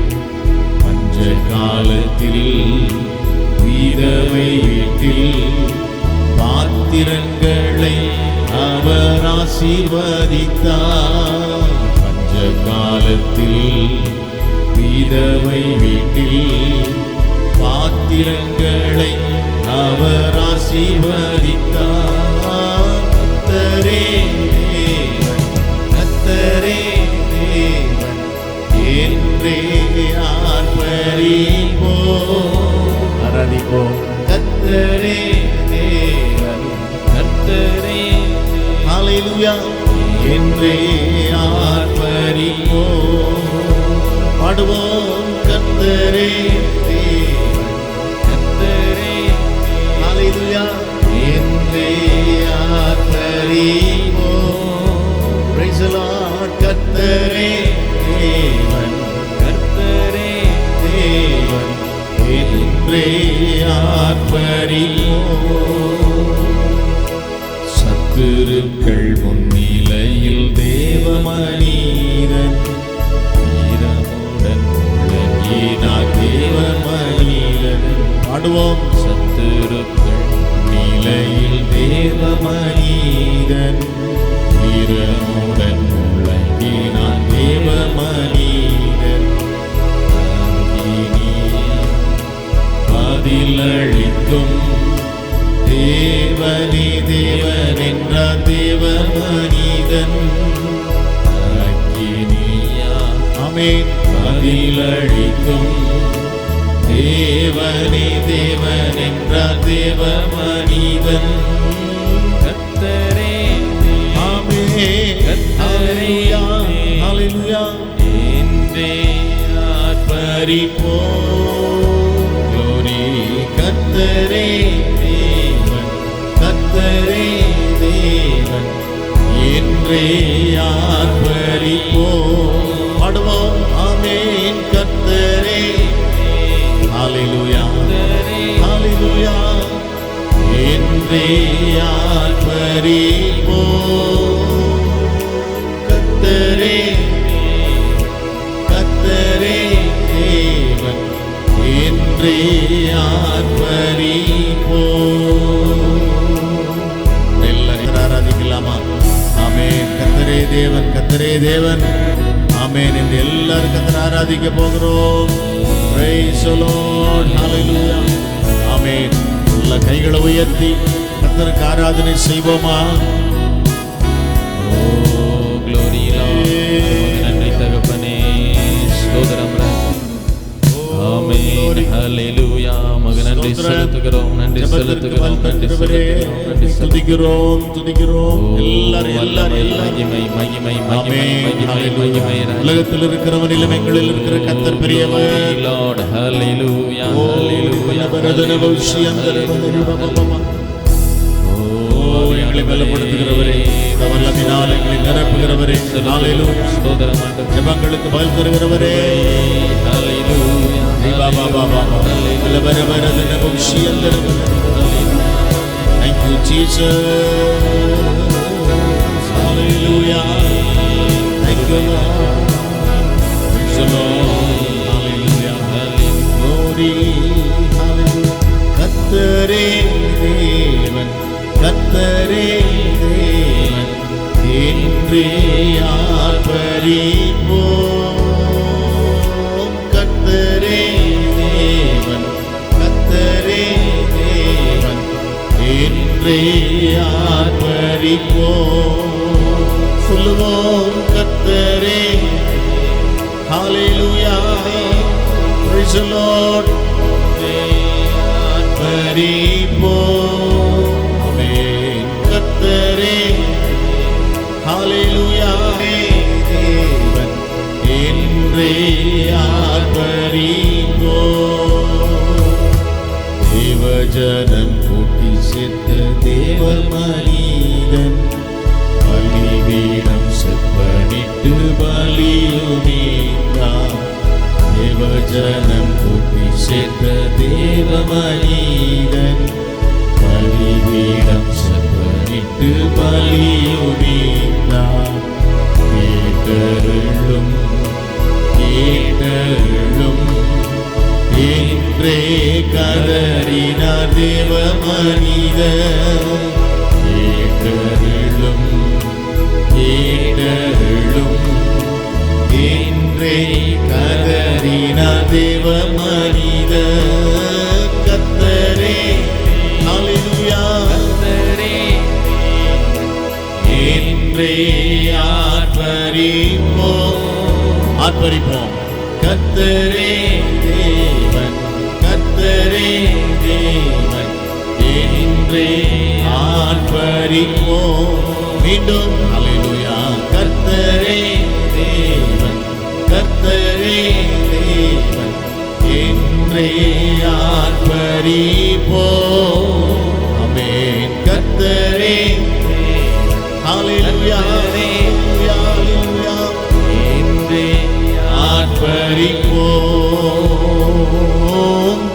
பஞ்ச காலத்தில் விதவை வீட்டில் பாத்திரங்களை அவர் ஆசீர்வதித்தார். பஞ்ச காலத்தில் விதவை வீட்டில் பாத்திரங்களை அவர் ஆசீர்வதித்தார். கர்த்தரே தேவன், கர்த்தரே தேவன் என்றே ஆர்ப்பரிப்போம். ஆராதிப்போம். கர்த்தரே தேவன், கர்த்தரே ஹல்லேலூயா என்றே ஆர்ப்பரிப்போம். பாடுவோம். கர்த்தரே தேவன், கர்த்தரே ஹல்லேலூயா என்றே ஆர்ப்பரிப்போம். Price the Lord. கர்த்தரே தேவன், கர்த்தரே தேவன் என்றே ஆர்ப்பரிப்போம். சத்துருக்கள் முன்னிலையில் தேவ மனிதன் வீரமுடன் முழங்கினார் தேவ மனிதன். பாடுவோம். சத்துருக்கள் முன்னிலையில் தேவ மனிதன் வீரமுடன் முழங்கினார் தேவ மனிதன். பதிலளிக்கும் தேவனே தேவன் என்றார் தேவ மனிதன். ஆமென். பதிலளிக்கும் தேவனே தேவன் என்றார் தேவ மனிதன். கர்த்தரே ஆமென். ஹல்லேலூயா, ஹல்லேலூயா என்றே ஆர்ப்பரிப்போம். glory. கர்த்தரே தேவன், கர்த்தரே தேவன் என்றே ஆர்ப்பரிப்போம். பாடுவோம். ஆமென். கர்த்தரே ஹல்லேலூயா, ஹல்லேலூயா என்றே ஆர்ப்பரிப்போம். கர்த்தரே கர்த்தரே தேவன் என்றே ஆர்ப்பரிப்போம். எல்லாரும் ஆராதிக்கலாமா? ஆமென். கர்த்தரே தேவன், கர்த்தரே தேவன் ஆமென் என்று எல்லாரும் கர்த்தரை ஆராதிக்க போகிறோம். Praise the Lord. Hallelujah. ஆமென். எல்லா கைகளை உயர்த்தி கர்த்தருக்கு ஆராதனை செய்வோமா? ஓ glory Lord. நன்றி தகப்பனே, ஸ்தோத்திரம். ஆமென். ஹல்லேலூயா. மக நன்றி செலுத்துகிறோம், நன்றி செலுத்துகிறோம், நன்றி செலுத்துகிறோம், நன்றி துதிக்கிறோம் துதிக்கிறோம். எல்லாரும் எல்லாரும் மகிமை மகிமை மகிமை ஆமென். மகிமை ஹalleluya. மகிமை. உலகத்தில் இருக்கிறவனிலும் எங்களில் இருக்கிற கர்த்தர் பெரியவர். Lord, hallelujah, ஓ hallelujah, பரதன பௌஷி அந்தரவனரி பபபப. ஓ எங்களை பலப்படுத்துகிறவரே, வல்லமையினால் எங்களை நிரப்புகிறவரே, ஹalleluya. ஸ்தோத்திரம் ஆண்டவரே. ஜெபங்களுக்கு பதில் தருகிறவரே, Hallelujah, பரதன பௌஷி அந்தரவனரி. Thank you Jesus. Hallelujah. Thank you Lord. Praise the Lord. Hallelujah. Glory. Hallelujah. கர்த்தரே தேவன், கர்த்தரே தேவன் என்றே ஆர்ப்பரிப்போம். கர்த்தரே தேவன், கர்த்தரே தேவன் என்றே ஆர்ப்பரிப்போம். சொல்லுவோம் கர்த்தரே. ஹalleluya. Praise the Lord. ஆர்ப்பரிப்போம். ஆமென். கர்த்தரே. ஹalleluya. தேவன் என்றே ஆர்ப்பரிப்போம். தேவஜனம் கூட்டி சேர்த்த தேவ மனிதன் பலிபீடம் செப்பனிட்டு பலியுமீந்தார். தேவஜனம் கூட்டி சேர்த்த தேவ மனிதன் பலிபீடம் செப்பனிட்டு பலியுமீந்தார். கேட்டருளும் கேட்டருளும் என்றே கதறினார் தேவ மனிதர். கேட்டருளும் கேட்டருளும் என்றே கதறினார் தேவ மனிதர். கர்த்தரே. ஹalleluya. என்றே ஆர்ப்பரிப்போம். ஆர்ப்பரிப்போம். கர்த்தரே தேவன், கர்த்தரே தேவன் என்றே ஆர்ப்பரிப்போம். மீண்டும் ஹalleluya. கர்த்தரே தேவன், கர்த்தரே தேவன் என்றே ஆர்ப்பரிப்போம். ஆமென். கர்த்தரே. ஹalleluya. ஹalleluya. என்றே ஆர்ப்பரிப்போம்.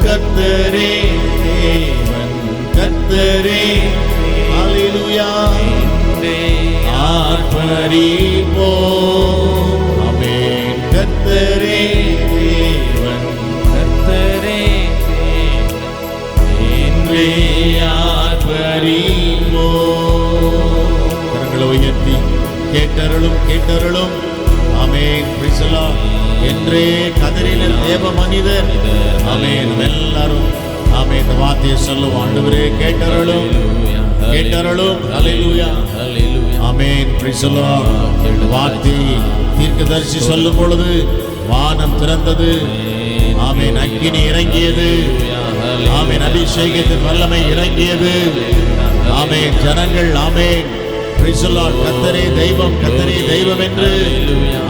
கர்த்தரே தேவன், கர்த்தரே. ஹalleluya. ஆர்ப்பரிப்போம். ஆமென். கர்த்தரே தேவன், கர்த்தரே என்றே ஆர்ப்பரிப்போம். கரங்களை உயர்த்தி கேட்டருளும் கேட்டருளும். ஆமென். Praise the Lord. என்றே கதறின தேவ மனிதர். ஆமென். எல்லாரும் ஆமென். இந்த வார்த்தையை சொல்லுவோம். ஆண்டவரே கேட்டருளும் கேட்டருளும். ஹalleluya. ஆமென். Praise the Lord. இந்த வார்த்தை தீர்க்கதரிசி சொல்லும் பொழுது வானம் திறந்தது. ஆமென். அக்கினி இறங்கியது. ஆமென். அபிஷேகத்தின் வல்லமை இறங்கியது. ஆமென். ஜனங்கள் ஆமென். Praise the Lord. கர்த்தரே தெய்வம், கர்த்தரே தெய்வம் என்று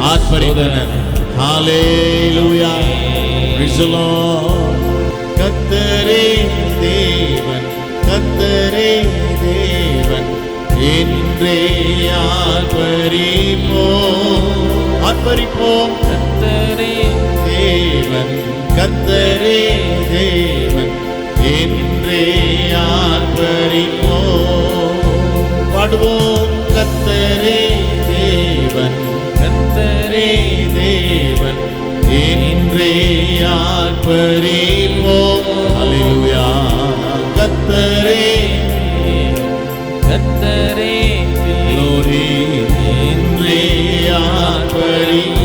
ஆர்ப்பரித்தனர். ஹalleluya. Praise the Lord. கர்த்தரே தேவன், கர்த்தரே தேவன் என்றே ஆர்ப்பரிப்போம். ஆர்ப்பரிப்போம். கர்த்தரே தேவன், கர்த்தரே தேவன் என்றே ஆர்ப்பரிப்போம். பாடுவோம். கர்த்தரே தேவன், கர்த்தரே தேவன் என்றே ஆர்ப்பரிப்போம். ஹalleluya. கர்த்தரே கர்த்தரே glory என்றே ஆர்ப்பரிப்போம்.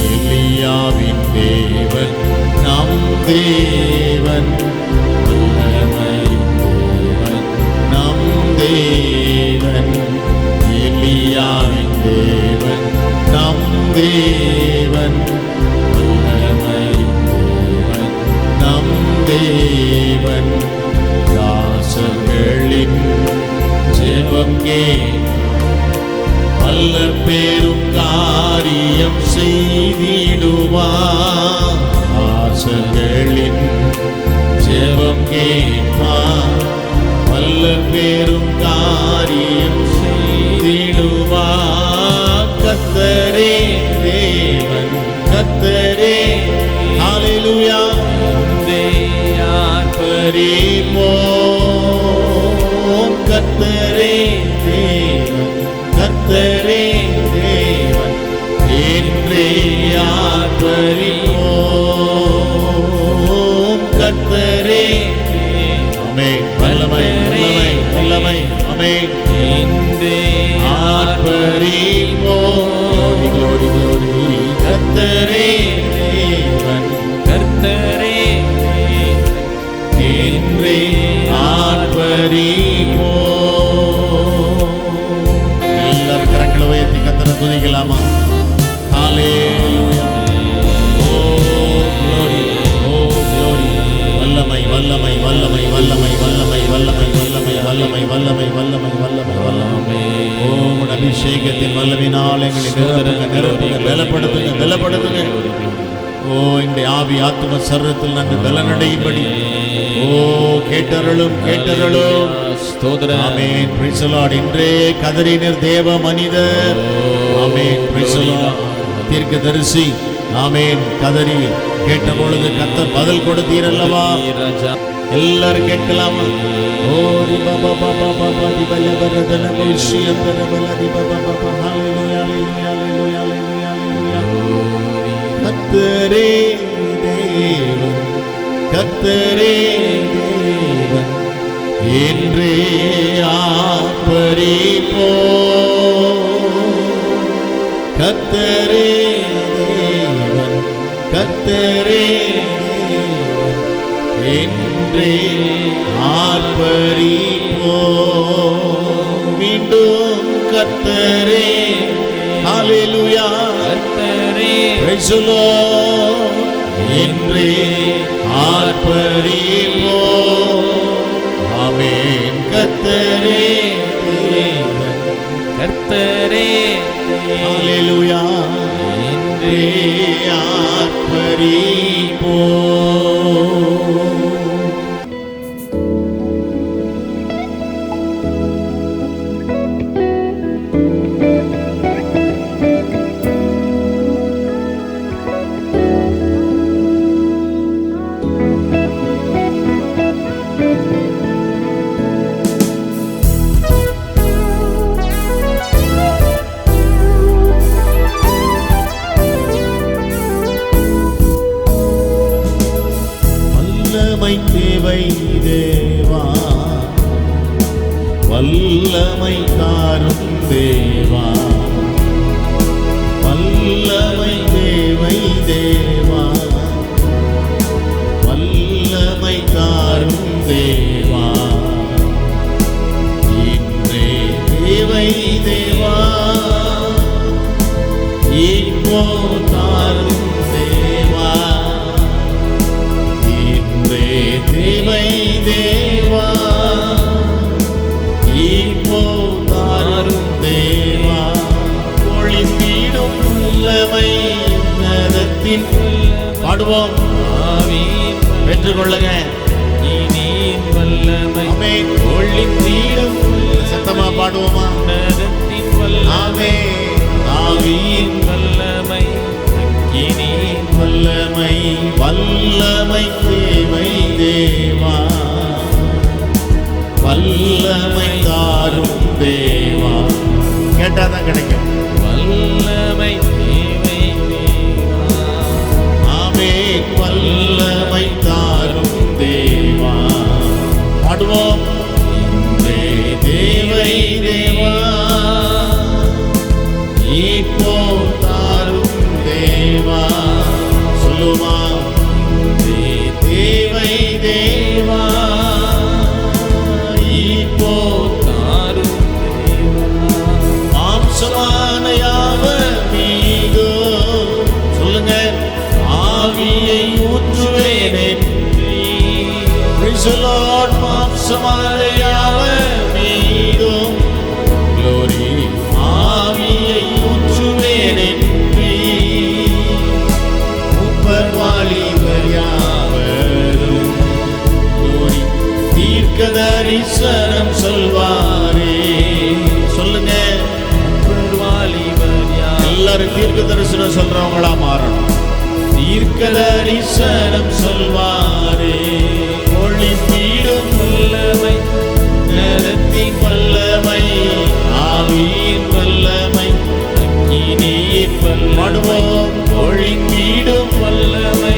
எலியாவின் தேவன் நம் தேவன், வல்லமையின் தேவன் நம் தேவன். எலியாவின் தேவன் நம் தேவன், வல்லமையின் நல்ல பேரும் காரியம் செய்திடுவார். ஆசைகளின் ஜெபம் கேட்பார். நல்ல பேரும் காரியம் செய்திடுவார். கர்த்தரே தேவன், கர்த்தரே ஹல்லேலூயா. ஆர்ப்பரிப்போம். கர்த்தரே தேவன், கர்த்தரே தேவன் என்றே ஆர்ப்பரிப்போம். கர்த்தரே ஆமென். வல்லமை வல்லமை வல்லமை ஆமென். என்றே ஆர்ப்பரிப்போம். glory glory glory. கர்த்தரே தேவன், கர்த்தரே என்றே ஆர்ப்பரிப்போம். எல்லாரும் கரங்களை உயர்த்தி கர்த்தரை துதிக்கலாமா? ஹல்லேலூயா. ஓ glory, ஓ glory. வல்லமை வல்லமை வல்லமை வல்லமை வல்லமை வல்லமை வல்லமை வல்லமை வல்லமை வல்லமை வல்லமை வல்லமை. ஓ உம்முடைய அபிஷேகத்தின் வல்லமையினால் எங்களை நிரப்புங்க நிரப்புங்க, பலப்படுத்துங்க பலப்படுத்துங்க. ஓ இந்த ஆவி ஆத்தும சரீரத்தில் நாங்கள் பலனடையும்படி ஓ கேட்டருளும் கேட்டருளும். ஆமென். Praise the lord. இன்றே கதறினர் தேவ மனிதர். ஆமென். Praise the lord. தீர்க்கதரிசி ஆமென் கதறி கேட்ட பொழுது கர்த்தர் பதில் கொடுத்தீர் அல்லவா? எல்லாரும் கேட்கலாமா? ஓ ரி பாபா பாபா பாபா தி பல்ல பரதன போஷி அந்தர பல தி பாபா பாபா. ஹல்லேலூயா ஹல்லேலூயா ஹல்லேலூயா ஹல்லேலூயா. கர்த்தரே தேவன், கர்த்தரே தேவன் என்றே ஆர்ப்பரிப்போம். கர்த்தரே தேவன், கர்த்தரே தேவன் என்றே ஆர்ப்பரிப்போம். மீண்டும் கர்த்தரே ஹல்லேலூயா. கர்த்தரே பிரைஸ் தி லார்ட். என்றே ஆர்ப்பரிப்போம். ஆமென். கர்த்தரே தேவன், கர்த்தரே ஹல்லேலூயா. என்றே ஆர்ப்பரிப்போம். வல்லமை தேவை தேவா, வல்லமை தாரும் தேவா. வல்லமை தேவை தேவா, வல்லமை தாரும் தேவா. இன்றே தேவை தேவா, இப்போ தாரும் தேவா. இன்றே தேவை தேவா, இப்போ தாரும் தேவா. ஒளிந்திடும் வல்லமை நரத்தின் பாடுவோம். பெற்றுக்கொள்ளுங்க. இனியின் வல்லமை ஒளிந்திடும் சத்தமா பாடுவோமா? நரத்தின் வல்லமை ஆவியின் வல்லமை அக்கினியின் வல்லமை. வல்லமை தேவை தேவா, வல்லமை தாரும் தேவா. கேட்டாதான் கிடைக்கும். வல்லமை தேவை தேவா. ஆமென். வல்லமை தாரும் தேவா. பாடுவோம். இன்றே தேவை தேவா, இப்போ தாரும் தேவா. சொல்லுமா? இன்றே தேவை தேவா, இப்போ தாரும் தேவா. மாம்சமான யாவர் மீது சொல்லுங்க. ஆவியை ஊற்றுவேன் என்று. Praise the Lord. மாம்சமான யாவர் மீதும் glory ஆவியை தீர்க்க தரிசனம் சொல்றவங்களா மாறணும். தீர்க்க தரிசனம் சொல்வாரே, ஒளிந்திடும் வல்லமை, நரத்தின் வல்லமை, ஆவியின் வல்லமை, அக்கினியின் வல்லமை, ஒளிந்திடும் வல்லமை,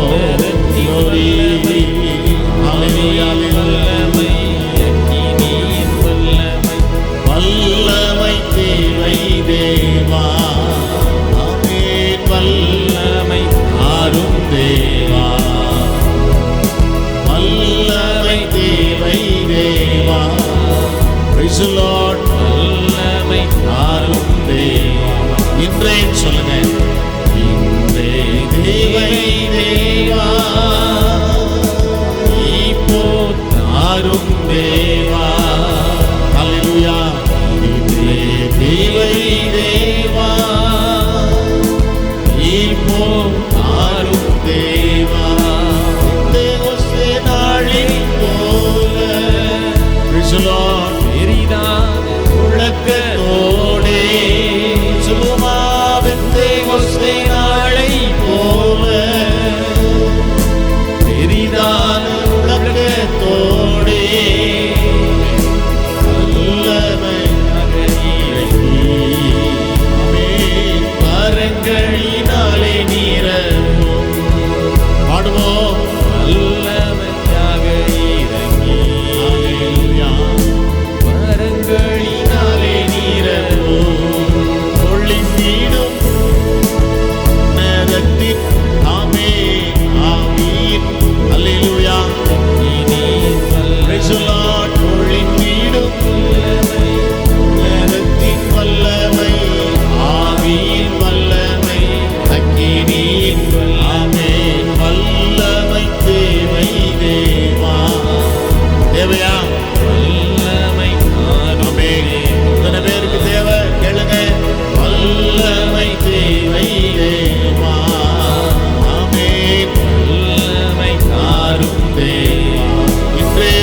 நரத்தின் வல்லமை, ஆவியின் வல்லமை, அக்கினியின் வல்லமை, வல்லமை தேவை தேவா. ஆமென். வல்லமை ஆரும் தேவா, வல்லமை தேவை தேவா. Praise the Lord. வல்லமை ஆரும் தேவா. இன்றே சொல்லுங்க, இன்றே தேவை தேவா, இப்போ ஆரும் தேவா. ஹல்லேலூயா. இன்றே தேவை தேவா, இப்போ ஆரும் தேவா. தேவசே நாளில் போல Praise the Lord. பெரிதான உலகத்தோடே சுகமாவின் தேவசே நாளை போல பெரிதான உலகத்தோடே வல்லமை ஆமென். கரங்களினாலே நீரவும் பாடுவோம். வல்லமையாக இறங்கி, ஹல்லேலூயா. வரங்களினாலே நீரவும் ஒளிந்திடும் நேரத்தின் ஆமென். ஆவியின் ஹல்லேலூயா. அக்கினியின் Praise the Lord. ஒளிந்திடும் வல்லமை, நேரத்தின் வல்லமை, ஆவியின் வல்லமை, அக்கினியின் ஆமென். வல்லமை தேவை தேவா. தேவையா? வல்லமை ஆமென். இத்தனை பேருக்கு தேவை, கேளுங்க. வல்லமை தேவை தேவா. ஆமென். வல்லமை ஆரும் தேவா. இன்றே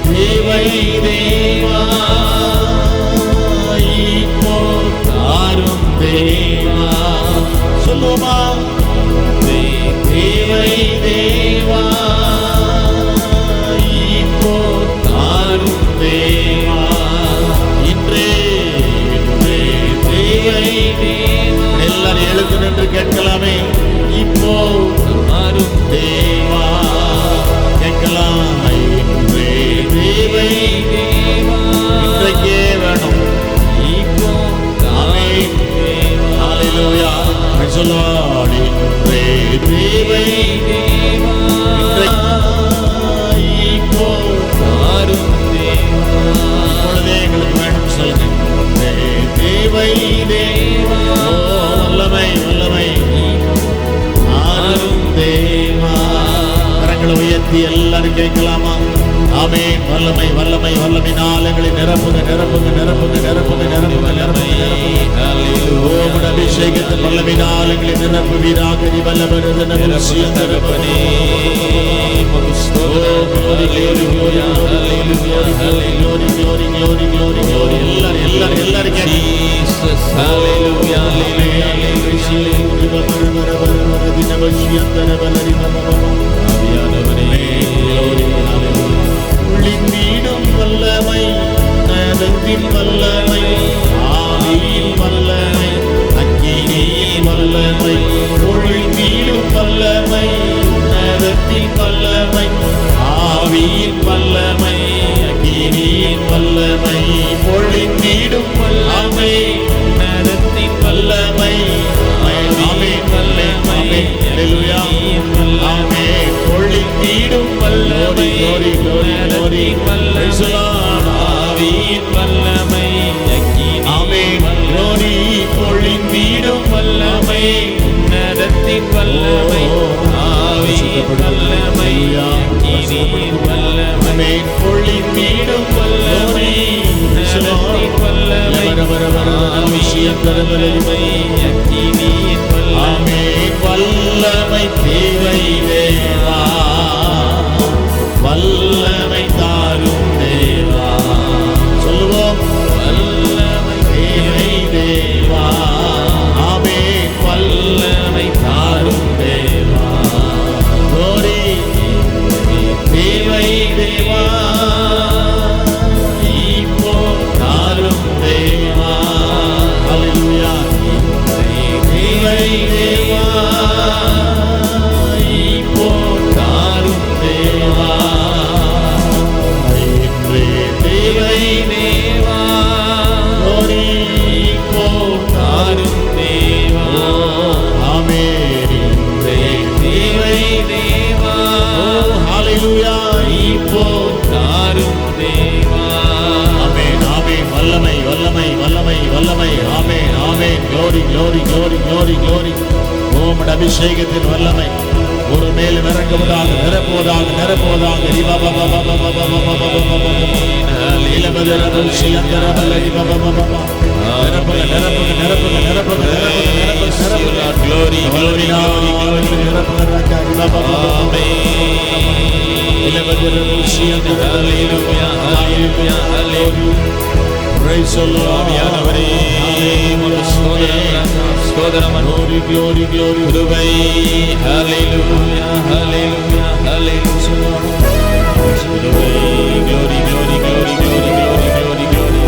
தேவை தேவா, இப்போ ஆரும் தேவா. சொல்லுமா, தேவை தேவா, இப்போ ஆரும் தேவா. இன்றே தேவை தேவா. எல்லாரும் எழுந்து நின்று கேட்கலாமே. இப்போ ஆரும் தேவா கேட்கலாம். இன்றே தேவை தேவா, இன்றைக்கே வேணும். இப்போ ஆமென். ஹல்லேலூயா. Praise the Lord. இன்றே தேவை தேவா, இப்போ ஆரும் தேவா, இப்பொழுதே எங்களுக்கு வேணும் சொல்லுங்க. இன்றே தேவை தேவா. வல்லமை வல்லமை ஆரும் தேவா. கரங்களை உயர்த்தி எல்லாரும் கேட்கலாமா? ஆமென். வல்லமை வல்லமை வல்லமையினால் எங்களை நிரப்புங்க நிரப்புங்க நிரப்புங்க நிரப்புங்க நிரப்புங்க நிரப்புங்க நிரப்புங்க. ஓம் அபிஷேகத்தின் வல்லமையினால் எங்களை நிரப்புவீராக. நீ வல்லவரது நபிசியம் தரப்பனே. எல்லாரும் எல்லாரும் Jesus, hallelujah, hallelujah, ஆவியானவரே, உள்ளின் வல்லமை, நரத்தின் வல்லமை, ஆவியின் வல்லமை, அக்கினியின் வல்லமை, ஒளிந்திடும் வல்லமை, நரத்தின் வல்லமை, ஆவியின் வல்லமை, அக்கினியின் வல்லமை, ஒளிந்திடும் வல்லமை, நரத்தின் வல்லமை, ஆமென் வல்லமை. ஹல்லேலூயா. ஆமென். ஒளிந்திடும் வல்லமை, glory glory glory. Praise the Lord. ஆவியின் வல்லமை, அக்கினியின் ஆமென். glory. ஒளிந்திடும் வல்லமை, நரத்தின் வல்லமை, ஆவியின் வல்லமை, அக்கினியின் வல்லமை, ஆமென். ஒளிந்திடும் வல்லமை, நரத்தின் வல்லமை, ஆவியின் வல்லமை, அக்கினியின் வல்லமை, ஆமென். வல்லமை தேவை தேவா, வல்லமை தாரும் தேவா. சொல்லுவோம். வல்லமை தேவை தேவா. glory, glory. உம்முடைய அபிஷேகத்தின் வல்லமை ஒரு மேல் இறங்குவதாக, நிரப்புவதாக, நிரப்புவதாக. நிரப்புக, நிரப்புக, நிரப்புக, நிரப்புக, நிரப்புக. Glory, glory, glory, glory. Hallelujah, hallelujah, hallelujah. Praise the Lord. Glory, glory, glory. கிருபை. Hallelujah, hallelujah, hallelujah. கிருபை. Glory, glory, glory, glory, glory, glory, glory.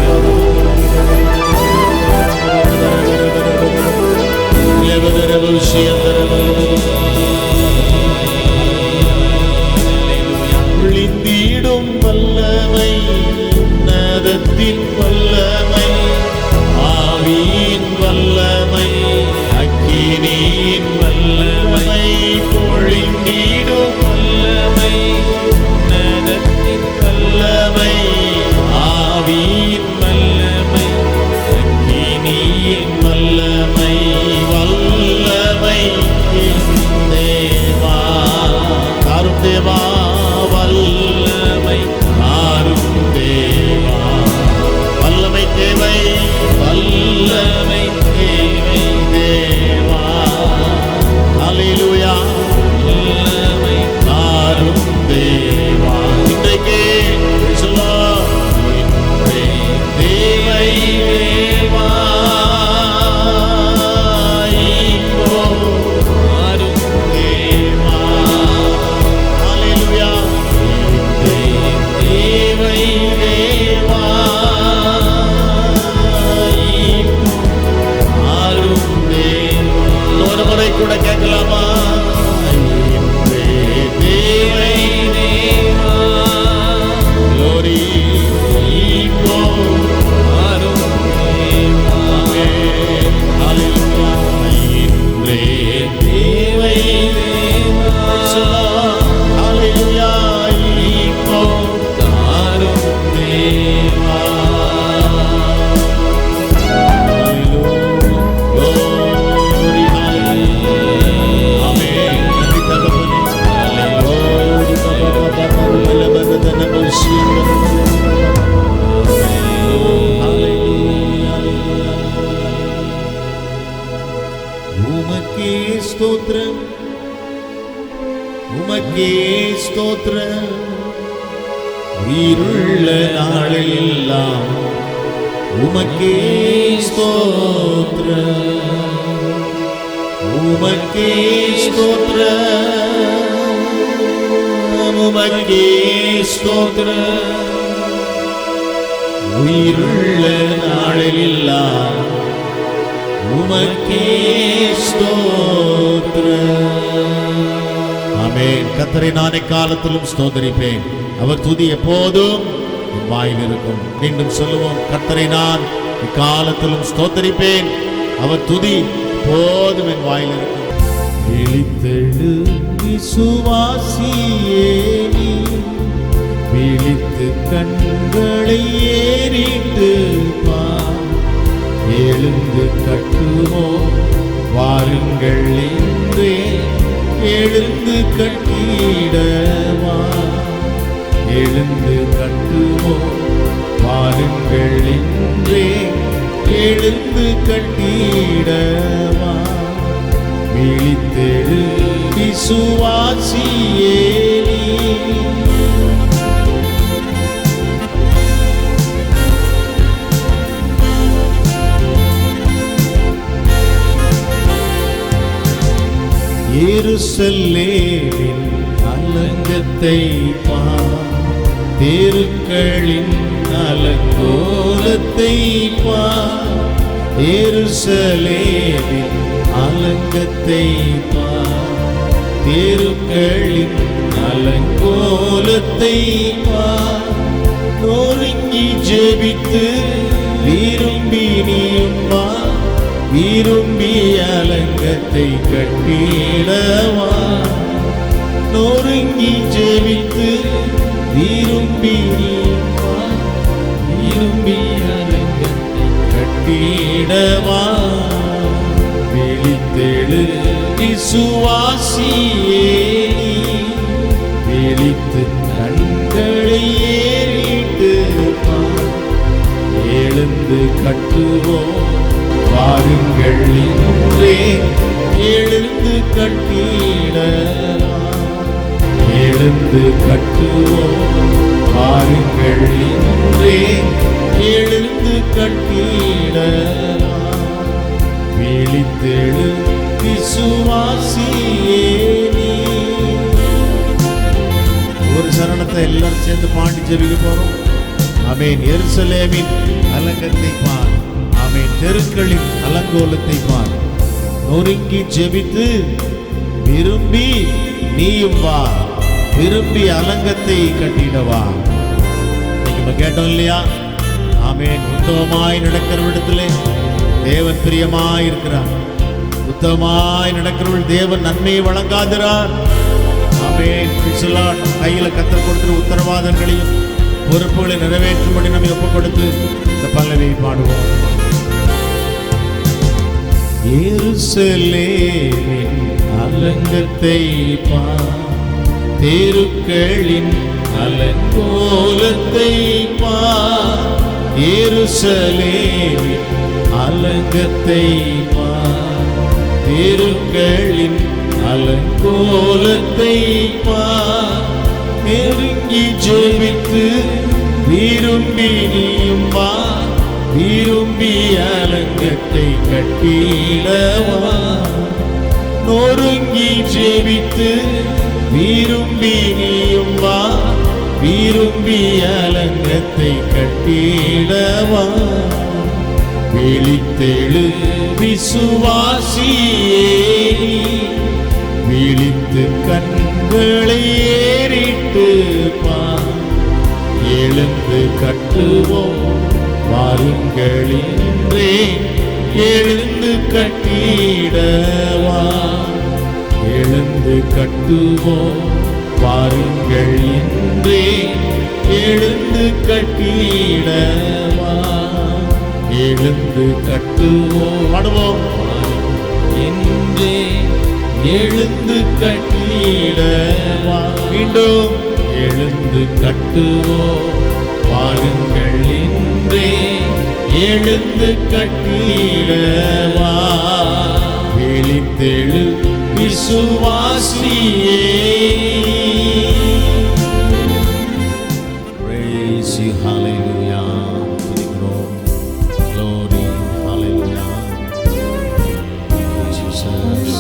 விழிந்திடும் வல்லமை, உன்னதத்தின் வல்லமை, ஆவியின் வல்லமை, அக்கினியின் வல்லமை, பொழிந்திடும் வல்லமை, உன்னதத்தின் வல்லமை, ஆவியின் வல்லமை, அக்கினியின் வல்லமை, வல்லமை தேவா தாரும் தேவா, வல்லமை தாரும் தேவா, வல்லமை தேவை, வல்லமை தேவை தேவா. ஹல்லேலூயா, வல்லமை தாரும் தேவா. இன்றைக்கே சொல்லலாம், இன்றே தேவை தேவா. இப்போ தாரும் தேவா. ஹல்லேலூயா, இன்றே தேவை தேவா. ஒரு முறை கூட கேட்கலாமா? இன்றே தேவை தேவா. Glory, இப்போ தாரும் தேவா. ஹல்லேலூயா, இன்றே தேவை தேவா. ஹல்லேலூயா, இப்போ தாரும் தேவா. உமக்கே ஸ்தோத்திரம், உமக்கே ஸ்தோத்திரம். உயிருள்ள நாளெல்லாம் உமக்கே ஸ்தோத்திரம், உமக்கே ஸ்தோத்திரம், உமக்கே ஸ்தோத்திரம். உயிருள்ள நாளெல்லாம் உமக்கே ஸ்தோத்திரம். ஆமென். கர்த்தரை நான் எக்காலத்திலும் ஸ்தோத்திரிப்பேன், அவர் துதி எப்போதும் என் வாயில் இருக்கும். மீண்டும் சொல்லுவோம், கர்த்தரை நான் எக்காலத்திலும் ஸ்தோத்திரிப்பேன், அவர் துதி எப்போதும் என் வாயில் இருக்கும். விழித்தெழு விசுவாசியே நீ, விழித்து கண்களை ஏறிட்டு பார். எழுந்து கட்டுமோ வாருங்கள் என்றே, எழுந்து கட்டிடவா. எழுந்து கட்டுமோ வாருங்கள் என்றே, எழுந்து கட்டிடவா. விழித்தெழு விசுவாசியே நீ. எருசலேமின் அலங்கத்தை பார், தெருக்களின் அலங்கோலத்தை பார். எருசலேமின் அலங்கத்தை பார், தெருக்களின் அலங்கோலத்தை பார். நொறுங்கி ஜெபித்து விரும்பி நீயும் வா, விரும்பி அலங்கத்தை கட்டிடவா. நொறுங்கி ஜெபித்து விரும்பி நீயும் வா, விரும்பி அலங்கத்தை கட்டிடவா. வெளி விழித்தெழு விசுவாசியே, விழித்து கண்களை ஏறிட்டு எழுந்து கட்டுவோம் வாருங்கள் இன்றே, எழுந்து கட்டிடலாம். எழுந்து கட்டுவோம் வாருங்கள் இன்றே, எழுந்து கட்டிடலாம். விழித்தெழு விசுவாசியே நீ. ஒரு சரணத்தை எல்லாரும் சேர்ந்து பாடி ஜெபிக்க போறோம். ஆமென். எருசலேமின் அலங்கத்தை பார், ஆமென். தெருக்களின் அலங்கோலத்தை பார். நொறுங்கி ஜெபித்து விரும்பி நீயும் வா, விரும்பி அலங்கத்தை கட்டிடவா. நம்ம கேட்டோம் இல்லையா? ஆமென். உத்தமமாய் நடக்கிறவிடத்திலே தேவன் பிரியமாய் இருக்கிறார். உத்தமமாய் நடக்கிறவள் தேவன் நன்மையை வழங்காதிரார். ஆமென். கையில கத்தர் கொடுக்கிற உத்தரவாதங்களையும் பொறுப்புகளை நிறைவேற்றும்படி நம்ம ஒப்புக் கொடுத்து இந்த பல்லவியை பாடுவோம். எருசலேமின் அலங்கத்தை பார், தெருக்களின் அலங்கோலத்தை பார். எருசலேமின் அலங்கத்தை பார், தெருக்களின் அலங்கோலத்தை பார். நெருங்கி ஜெபித்து விரும்பி நீயும் வா, விரும்பி அலங்கத்தை கட்டிடவா. நொறுங்கி ஜெபித்து விரும்பி நீயும் வா, விரும்பி அலங்கத்தை கட்டிடவா. விழித்தெழு விசுவாசியே, விழித்து கண்களை ஏறிட்டு பார். எழுந்து கட்டுவோம் வாருங்கள் இன்றே, எழுந்து கட்டிடவா. எழுந்து கட்டுவோம் வாருங்கள் இன்றே, எழுந்து கட்டிடவா. எழுந்து கட்டுவோம் பாடுவோம் என்றே, எழுந்து கட்டிடவா. மீண்டும் எழுந்து கட்டுவோம் வாருங்கள் இன்றே, எழுந்து கட்டிடவா. விழித்தெழு விசுவாசியே. Praise you, hallelujah. துதிக்கிறோம். Glory, hallelujah. Jesus.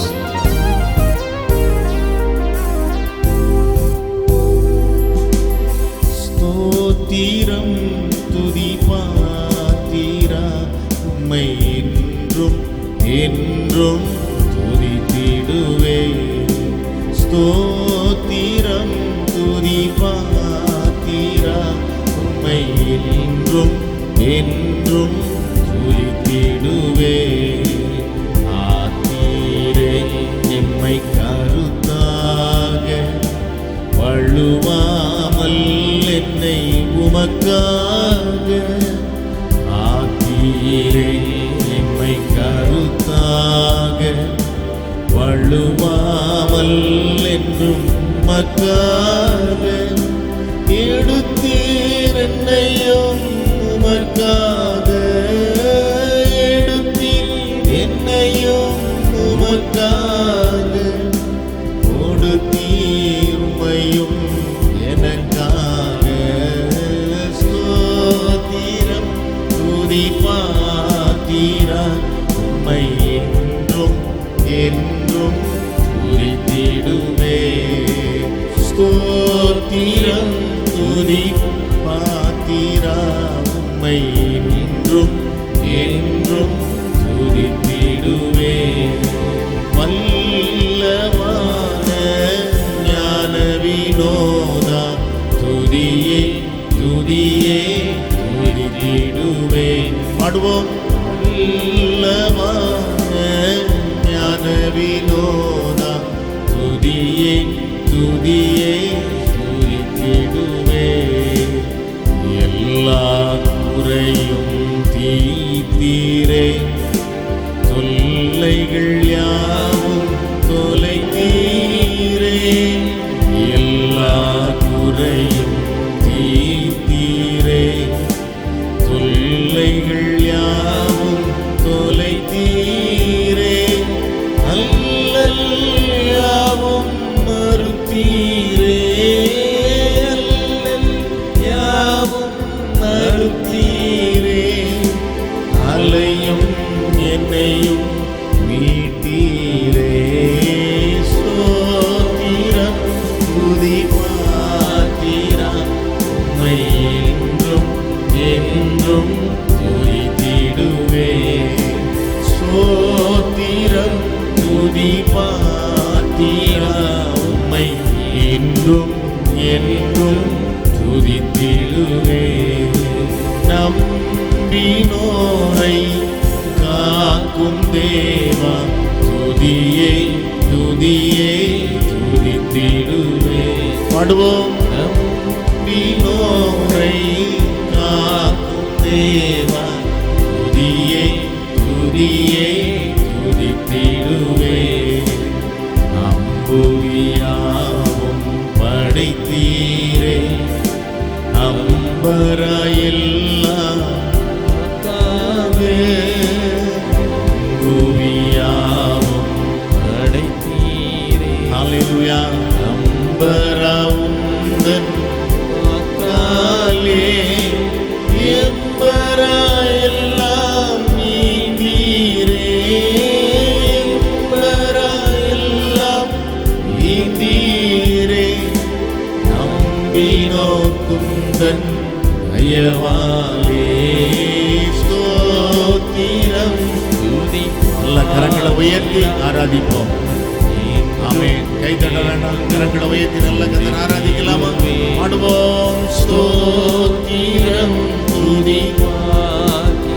ஸ்தோத்திரம் துதி பாத்திரா, உம்மை என்றும் என்றும் துதித்திடுவே. ஸ்தோத்திரம் துதி பாத்திரா, உம்மை என்றும் என்றும் துதித்திடுவே. ஆத்தீரே எம்மை கருத்தாக, வழுவாமல் என்னை உமக்காக. ஆத்தீரே எம்மை கருத்தாக, வழுவாமல் என்றும் உமக்காக. எடுத்தீர் என்னையும் உமக்காக, எடுத்தீர் என்னையும் உமக்காக. கொடுத்தீர் உம்மையும் எனக்காக. ஸ்தோத்திரம் துதி பாத்திரா, உம்மை என்றும் என்றும் துதித்திடுவே. ஸ்தோத்திரம் துதி பாத்திரா, உம்மை என்றும் என்றும் துதித்திடுவே. வல்லவான ஞான வினோதா, துதியே துதியே துதித்திடுவே. பாடுவோம். வல்லவான ஞான வினோதா, துதியே துதியே துதித்திடுவே. எல்லா குறையும் தீத்தீரே, தொல்லைகள் யார் யாவரையும் தீர்த்தீரே, தொல்லைகள் யாவும் தொலைத்தீரே, அல்லல் யாவும் மறுத்தீரே, அல்லல் யாவும் மறுத்தீரே, அலையும் என்னையும் மீட்டீரே, ஸ்தோத்திரம் துதி பாத்திரம், உம்மை என்றும் என்றும் துதித்திடுவே, ஸ்தோத்திரம் துதி பாத்திரம், உம்மை என்றும் என்றும் துதித்திடுவே, நம்பினோரை காக்கும் தேவா, துதியே துதியே துதித்திடுவே. பாடுவோம். நம்பினோரை காக்கும் தேவா, துதியே துதியே துதித்திடுவே, அம்புவியாவும் படைத்தீரே, அம்பராயெல்லாம் அம்புவியாவும் படைத்தீரே, ஹல்லேலூயா, அம்பராவுந்தன் காலே, எம்பராயெல்லாம் நீந்தீரே, எம்பராயெல்லாம் நீந்தீரே, நம்பினோக்குந்தன் தயவாலே, ஸ்தோத்திரம் துதி. நல்ல கரங்களை உயர்த்தி ஆராதிப்போம். ஆமென். கை தட்ட வேண்டாம், கரங்களை உயர்த்தி நல்ல கர்த்தரை ஆராதிக்கலாமா? பாடுவோம். ஸ்தோத்திரம் துதி.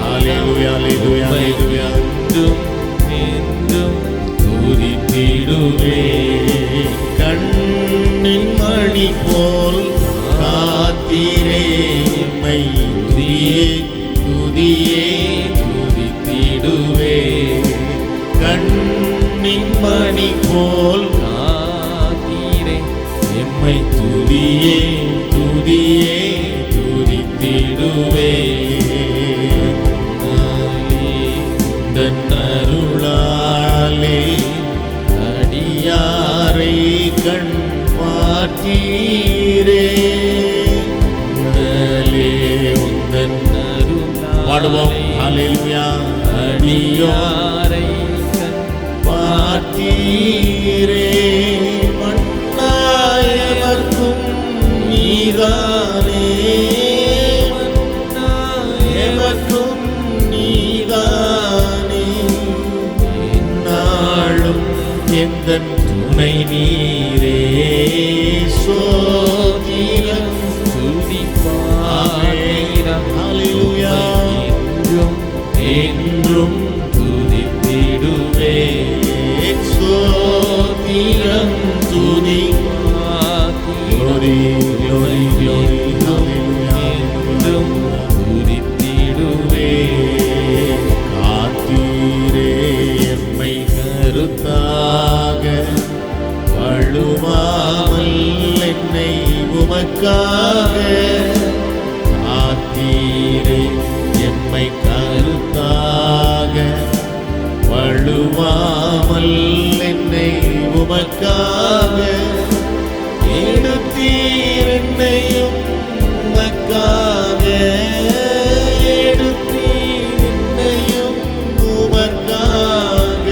ஹல்லேலூயா, ஹல்லேலூயா, ஹல்லேலூயா. என்றும் துதித்திடுவே, கண்ணின் மணி போல் காத்தீரே, உம்மை துதியே துதியே துதித்திடுவே, கண்ணின் மணி போல் காத்தீரே, எம்மை துதியே துதியே துதித்திடுவே, அருளாலே அடியாரை கண் பார்த்தீரே, உந்தன் பாடுவோம். ஹல்லேலூயா, அடியாரை கண் பார்த்தீரே, மன்னாயவர்க்கும் நீதானே, மன்னாயவர்க்கும் நீதானே, நாளும் எந்தன் துணை நீரே, ஸ்தோத்திரம் துதி பாத்திரம், ஹல்லேலூயா, என்றும் என்றும் துதித்திடுவே, ஸ்தோத்திரம் துதி glory glory glory, ஹல்லேலூயா, என்றும் துதித்திடுவே, காத்தீரே எம்மை கருத்தாக, வழுவாமல் என்னை உமக்காக, காத்தீரே எம்மை கருத்தாக, வழுவாமல் என்னை உமக்காக, எடுத்தீர் என்னையும் உமக்காக, எடுத்தீர் என்னையும் உமக்காக,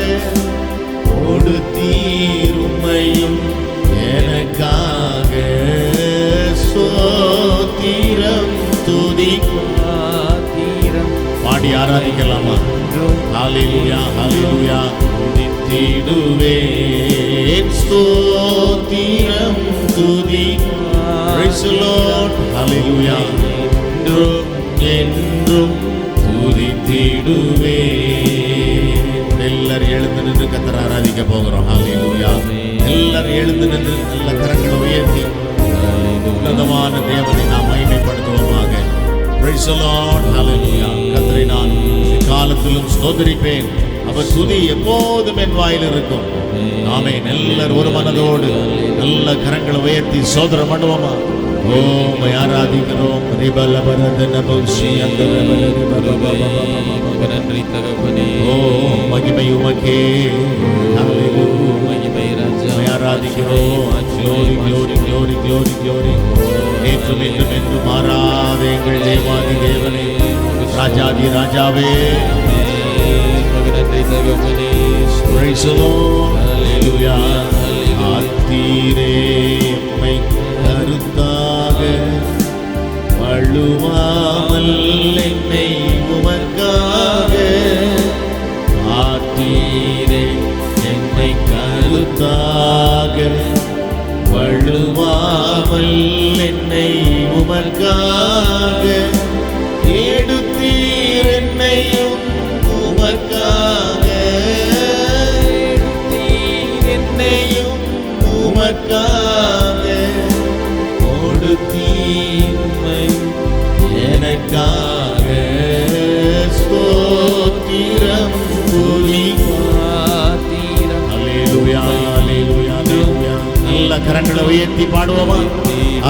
கொடுத்தீர் உம்மையும் எனக்காக, ஸ்தோத்திரம் துதி பாத்திரம். பாடி ஆராதிக்கலாமா? ஹல்லேலூயா, ஹல்லேலூயா, துதித்திடுவேன், ஸ்தோத்திரம் துதி. Praise the Lord, ஹல்லேலூயா, என்றும் என்றும் துதித்திடுவேன். எல்லாரும் எழுந்து நின்று கர்த்தரை ஆராதிக்க போகிறோம். ஹல்லேலூயா, எல்லாரும் எழுந்து நின்று நல்ல கரங்களை உயர்த்தி உன்னதமான தேவனை நாம் மகிமைப்படுத்துவோமாக. Praise the Lord, hallelujah. கர்த்தரை நான் காலத்திலும் ஸ்தோத்திரிப்பேன், அவர் துதி எப்போதும் என் வாயில் இருக்கும். ஆமென். எல்லாரும் ஒரு மனதோடு நல்ல கரங்களை உயர்த்தி ஸ்தோத்திரம் பண்ணுவோமா? உம்மை ஆராதிக்கிறோம். ரிபலபரதன பௌஷி நன்றி தகப்பனே. ஓ மகிமை உமக்கே. ஹல்லேலூயா. மகிமை ராஜா. உம்மை ஆராதிக்கிறோம். Glory, glory, glory, glory, glory. நேற்றும் இன்றும் என்றும் மாறாத எங்கள் தேவாதி தேவனே, ராஜாதி ராஜாவே. நன்றி தகப்பனே. Praise the Lord. Hallelujah. ஆத்தீரே உம்மை கருத்தாக வழுவாமல் என்னை உமக்காக. ஆத்தீரே என்னை கருத்தாக வழுவாமல் என்னை உமக்காக. எடுத்தீர் என்னையும் உமக்காக. எடுத்தீர் என்னையும் உமக்காக. கொடுத்தீர் எனக்காக. ஸ்தோத்திரம் துதி பாத்திரம். அல்லேலூயா, அல்லேலூயா, அல்லேலூயா. நல்ல கரங்களை உயர்த்தி பாடுவோமா?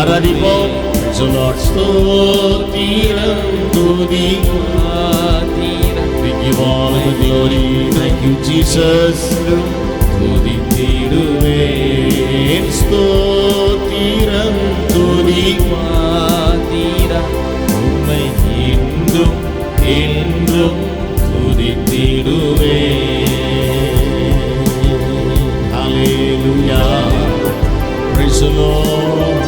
ஆராதிப்போம். ஸ்தோத்திரம் துதி பாத்திரம். We give all the glory. Thank you, Jesus. துதித்திடுவேன். ஸ்தோத்திரம் துதி பாத்திரம். உம்மை இன்றும் என்றும் துதித்திடுவேன். Hallelujah. Praise the Lord.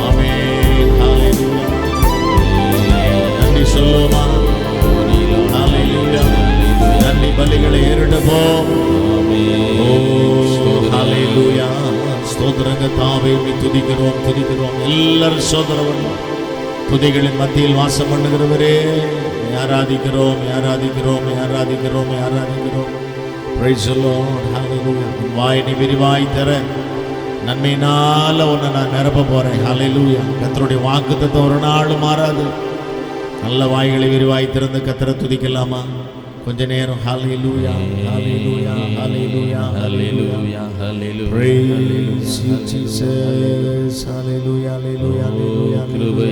Amen. Hallelujah. நன்றி சொல்லுமா? Hallelujah. நன்றி பலிகளை ஏறிடுவோம். Hallelujah. ஸ்தோத்திரங்க தாவே துதிக்கிறோம், துதிக்கிறோம். எல்லாரும் சோதரவன் துதிகளின் மத்தியில் வாசம் பண்ணுகிறவரே, ஆராதிக்கிறோம், ஆராதிக்கிறோம், ஆராதிக்கிறோம், ஆராதிக்கிறோம். Praise the Lord. Hallelujah. வாய் நீ விரிவாய் தர நன்மையினால உன்னை நான் நிரப்ப போறேன். Hallelujah. கர்த்தருடைய வாக்குத்தத்தம் ஒரு நாள் மாறாது. நல்ல வாய்களை விரிவாய் திறந்து கர்த்தரை துதிக்கலாமா? கொஞ்ச நேரம். Hallelujah, hallelujah, hallelujah, hallelujah, hallelujah. Praise you, Jesus. Hallelujah, hallelujah, hallelujah, கிருபை.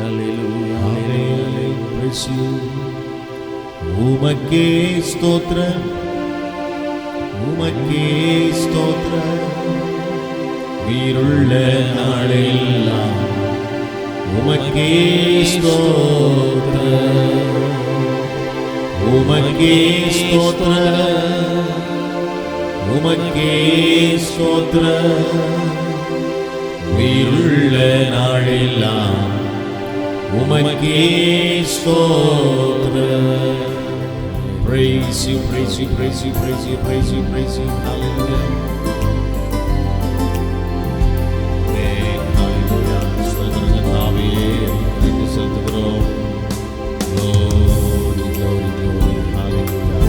ஹல்லேலூயா. Amen. Praise you. உமக்கே ஸ்தோத்திரம், உமக்கே ஸ்தோத்திரம். உயிருள்ள நாளெல்லாம் உமக்கே ஸ்தோத்திரம். உமக்கே ஸ்தோத்திரம், உமக்கே ஸ்தோத்திரம். உயிருள்ள நாளெல்லாம் உமக்கே ஸ்தோத்திரம். Praise you, praise you, praise you, praise you, praise you, praise you. Hallelujah. Amen. Hallelujah. ஸ்தோத்திரம் கர்த்தாவே, நன்றி செலுத்துகிறோம். Glory, glory, glory. Hallelujah.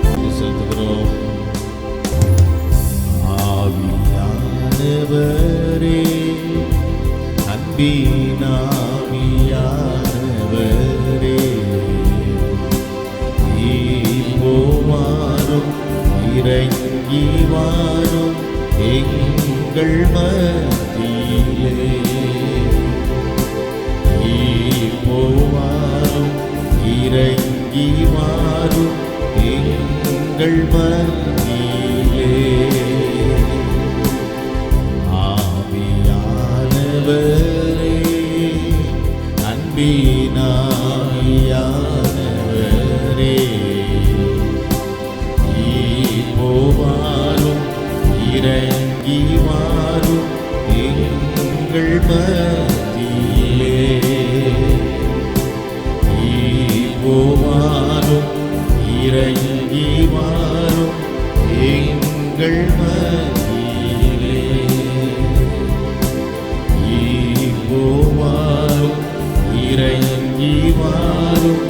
நன்றி செலுத்துகிறோம். ஆவியானவரே, அன்பினாவியானவரே, இப்போவாரும் இறங்கி வாரும் எங்கள் மத்தியிலே. இப்போவாரும் இறங்கி வாரும் எங்கள் மத்தியிலே. ஆவியானவரே, அன்பினாவியானவரே, இப்போவாரும் இறங்கி வாரும் எங்கள் மத்தியிலே. இப்போவாரும் இறங்கி வாரும் எங்கள் மத்தியிலே. இப்போவாரும் இறங்கி வாரும்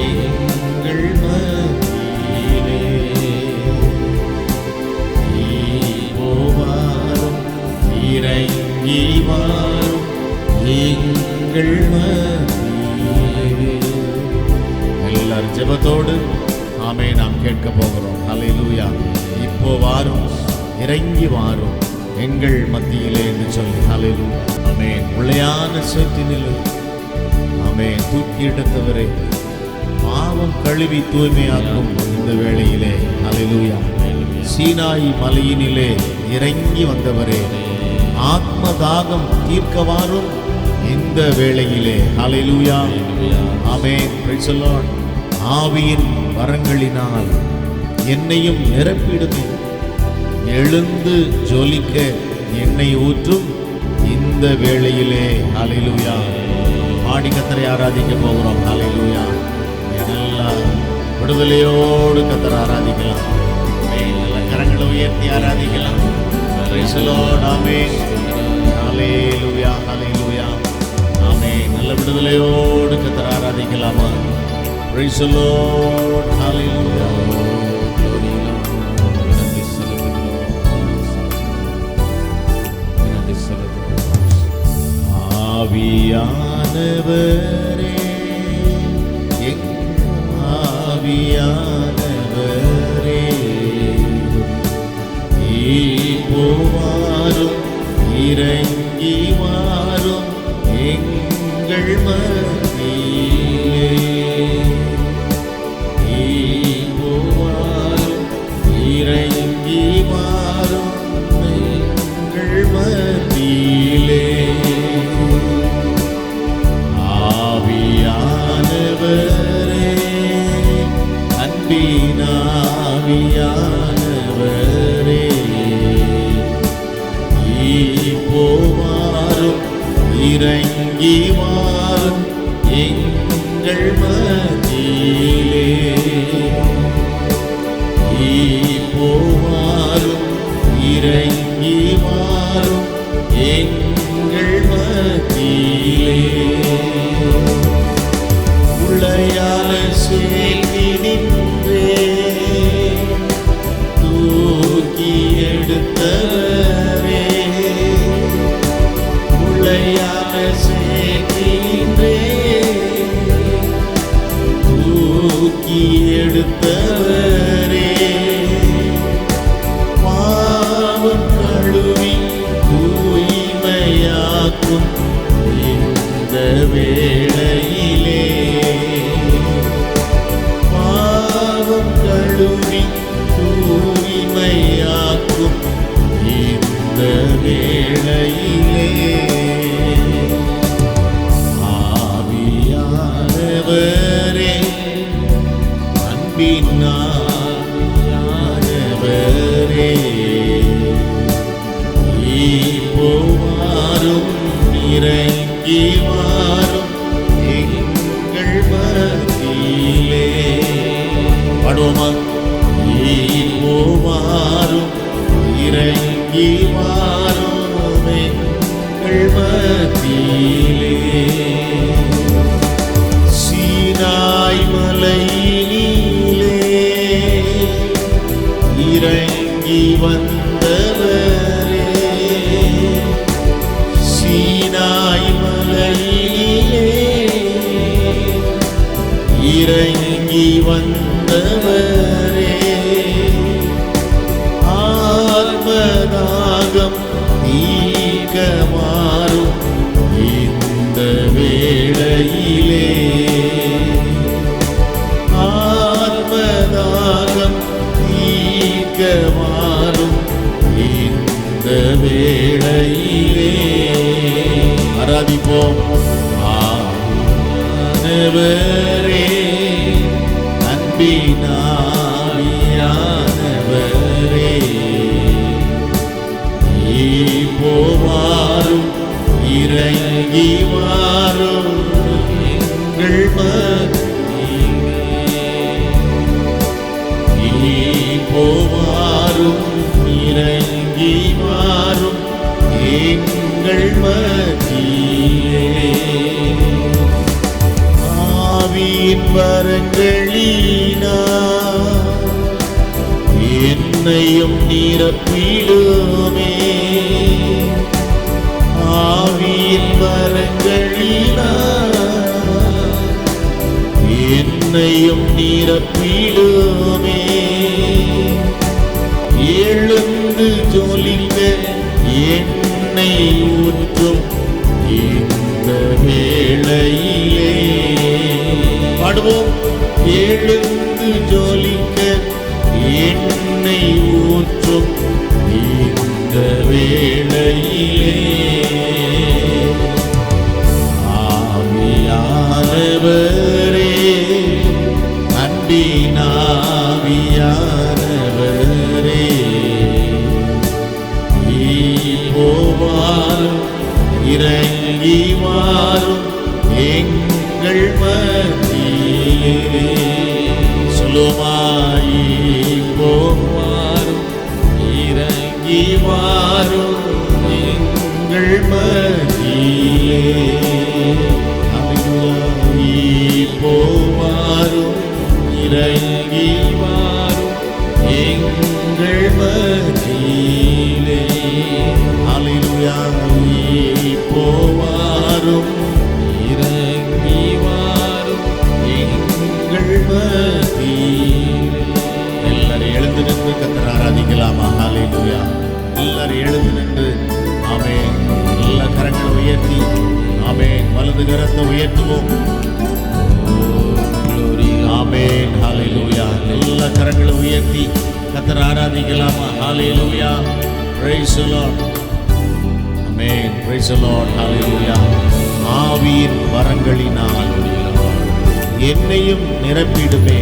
எங்கள் மத்தியிலே. இப்போவாரும் இறங்கி வாரும் எங்கள் மத்தியிலே. எல்லாரும் ஜெபத்தோடு ஆமே நாம் கேட்க போகிறோம். ஹல்லேலூயா. இப்போ வாரும், இறங்கி வாரும் எங்கள் மத்தியிலே என்று சொல்லி ஹல்லேலூயா. ஆமென். உளையான சேற்றினிலே ஆமென் தூக்கி எடுத்தவரே, பாவம் கழுவி தூய்மையாக்கும் இந்த வேளையிலே ஹல்லேலூயா. சீனாய் மலையினிலே இறங்கி வந்தவரே, ஆத்ம தாகம் தீர்க்க வாரும் இந்த வேளையிலே ஹல்லேலூயா. ஆமென். Praise the Lord. ஆவியின் வரங்களினால் என்னையும் நிரப்பிடுமே, எழுந்து ஜொலிக்க எண்ணெய் ஊற்றும் இந்த வேளையிலே ஹல்லேலூயா. பாடி கர்த்தரை ஆராதிக்க போகிறோம். ஹல்லேலூயா. எல்லாம் விடுதலையோடு கர்த்தரை ஆராதிக்கலாம். நல்ல கரங்களை உயர்த்தி ஆராதிக்கலாம். Price the lord. ஆமென். ஹல்லேலூயா, ஹல்லேலூயா. ஆமென். நல்ல விடுதலையோடு கர்த்தரை ஆராதிக்கலாமா? Price the Lord. ஹல்லேலூயா. ஆவியானவரே, என் ஆவியானவரே, இப்போ வாரும், இறங்கி வாரும் எங்கள் மத்தியிலே. இப்போ வாரும், இறங்கி வாரும் எங்கள் மத்தியிலே. ஆவியானவரே, அன்பினாவியானவரே, இப்போ வாரும், இறங்கி வாரும் எங்கள் மத்தியிலே. இப்போ வாரும், இறங்கி வாரும் எங்கள் மத்தியிலே. உளையால சேல்வி நின்றே தூக்கி எடுத்தவரே, உளையால சேல்வி நின்றே தூக்கி எடுத்தவரே, பாவம் கழுவி தூய்மையாக்கும் இந்த வேளையிலே. பாவம் கழுவி தூய்மையாக்கும் இந்த வேளையிலே. ஆவியானவரே, அன்பினானவரே, இப்போ வாரும், இறங்கி வாரும் எங்கள் மத்தியிலே. பாடுவோமா? இப்போ வாரும், இறங்கி வாரும் எங்கள் மத்தியிலே. சீனாய் மலையினிலே இறங்கி வந்தவரே, சீனாய் மலையிலே இறங்கி வந்தவரே, ஆத்மதாகம் தீர்க்க மாறும் இந்த வேளையிலே. ஆத்மதாகம் தீர்க்க மாறும் இந்த வேளையிலே. ஆராதிப்போம். ஆனவரே, அன்பினாவியானவரே, இப்போ வாரும், இறங்கி வாரும் எங்கள் மத்தியிலே. இப்போ வாரும், இறங்கி வாரும் எங்கள் மத்தியிலே. ஆவியின் வரங்களினால் என்னையும் நிரப்பிடுமே, ஆவியின் வரங்களினால் என்னையும் நிரப்பிடுமே. வேளையிலே பாடுவோம். எழுந்து ஜொலிக்க எண்ணெய் ஊற்றும் இந்த வேளையிலே ஆவியானவரே, அன்பினாவியானவரே, வாரும் இறங்கி வாரும் எங்கள் மத்தியிலே. சொல்லுமாய் வாரும் இறங்கி வாரும் எங்கள் மத்தியிலே. வாரும் இறங்கி வாரும் எங்கள் மத்தியிலே. அல்லேலூயா. போவாரும் இறங்கி வாரும் எங்கள் மத்தியிலே. எல்லாரும் எழுந்து நின்று கர்த்தரை ஆராதிக்கலாமா? அல்லேலூயா. எல்லாரும் எழுந்து நின்று ஆமென். எல்லா கரங்களை உயர்த்தி ஆமென். வலது கரத்தை உயர்த்துவோம். ஆமென். ஹல்லேலூயா. எல்லா கரங்களை உயர்த்தி கர்த்தரை ஆராதிக்கலாமா? ஹல்லேலூயா. Praise the Lord. Amen. Praise the Lord. Hallelujah. ஆவியின் வரங்களினால் என்னையும் நிரப்பிடுமே.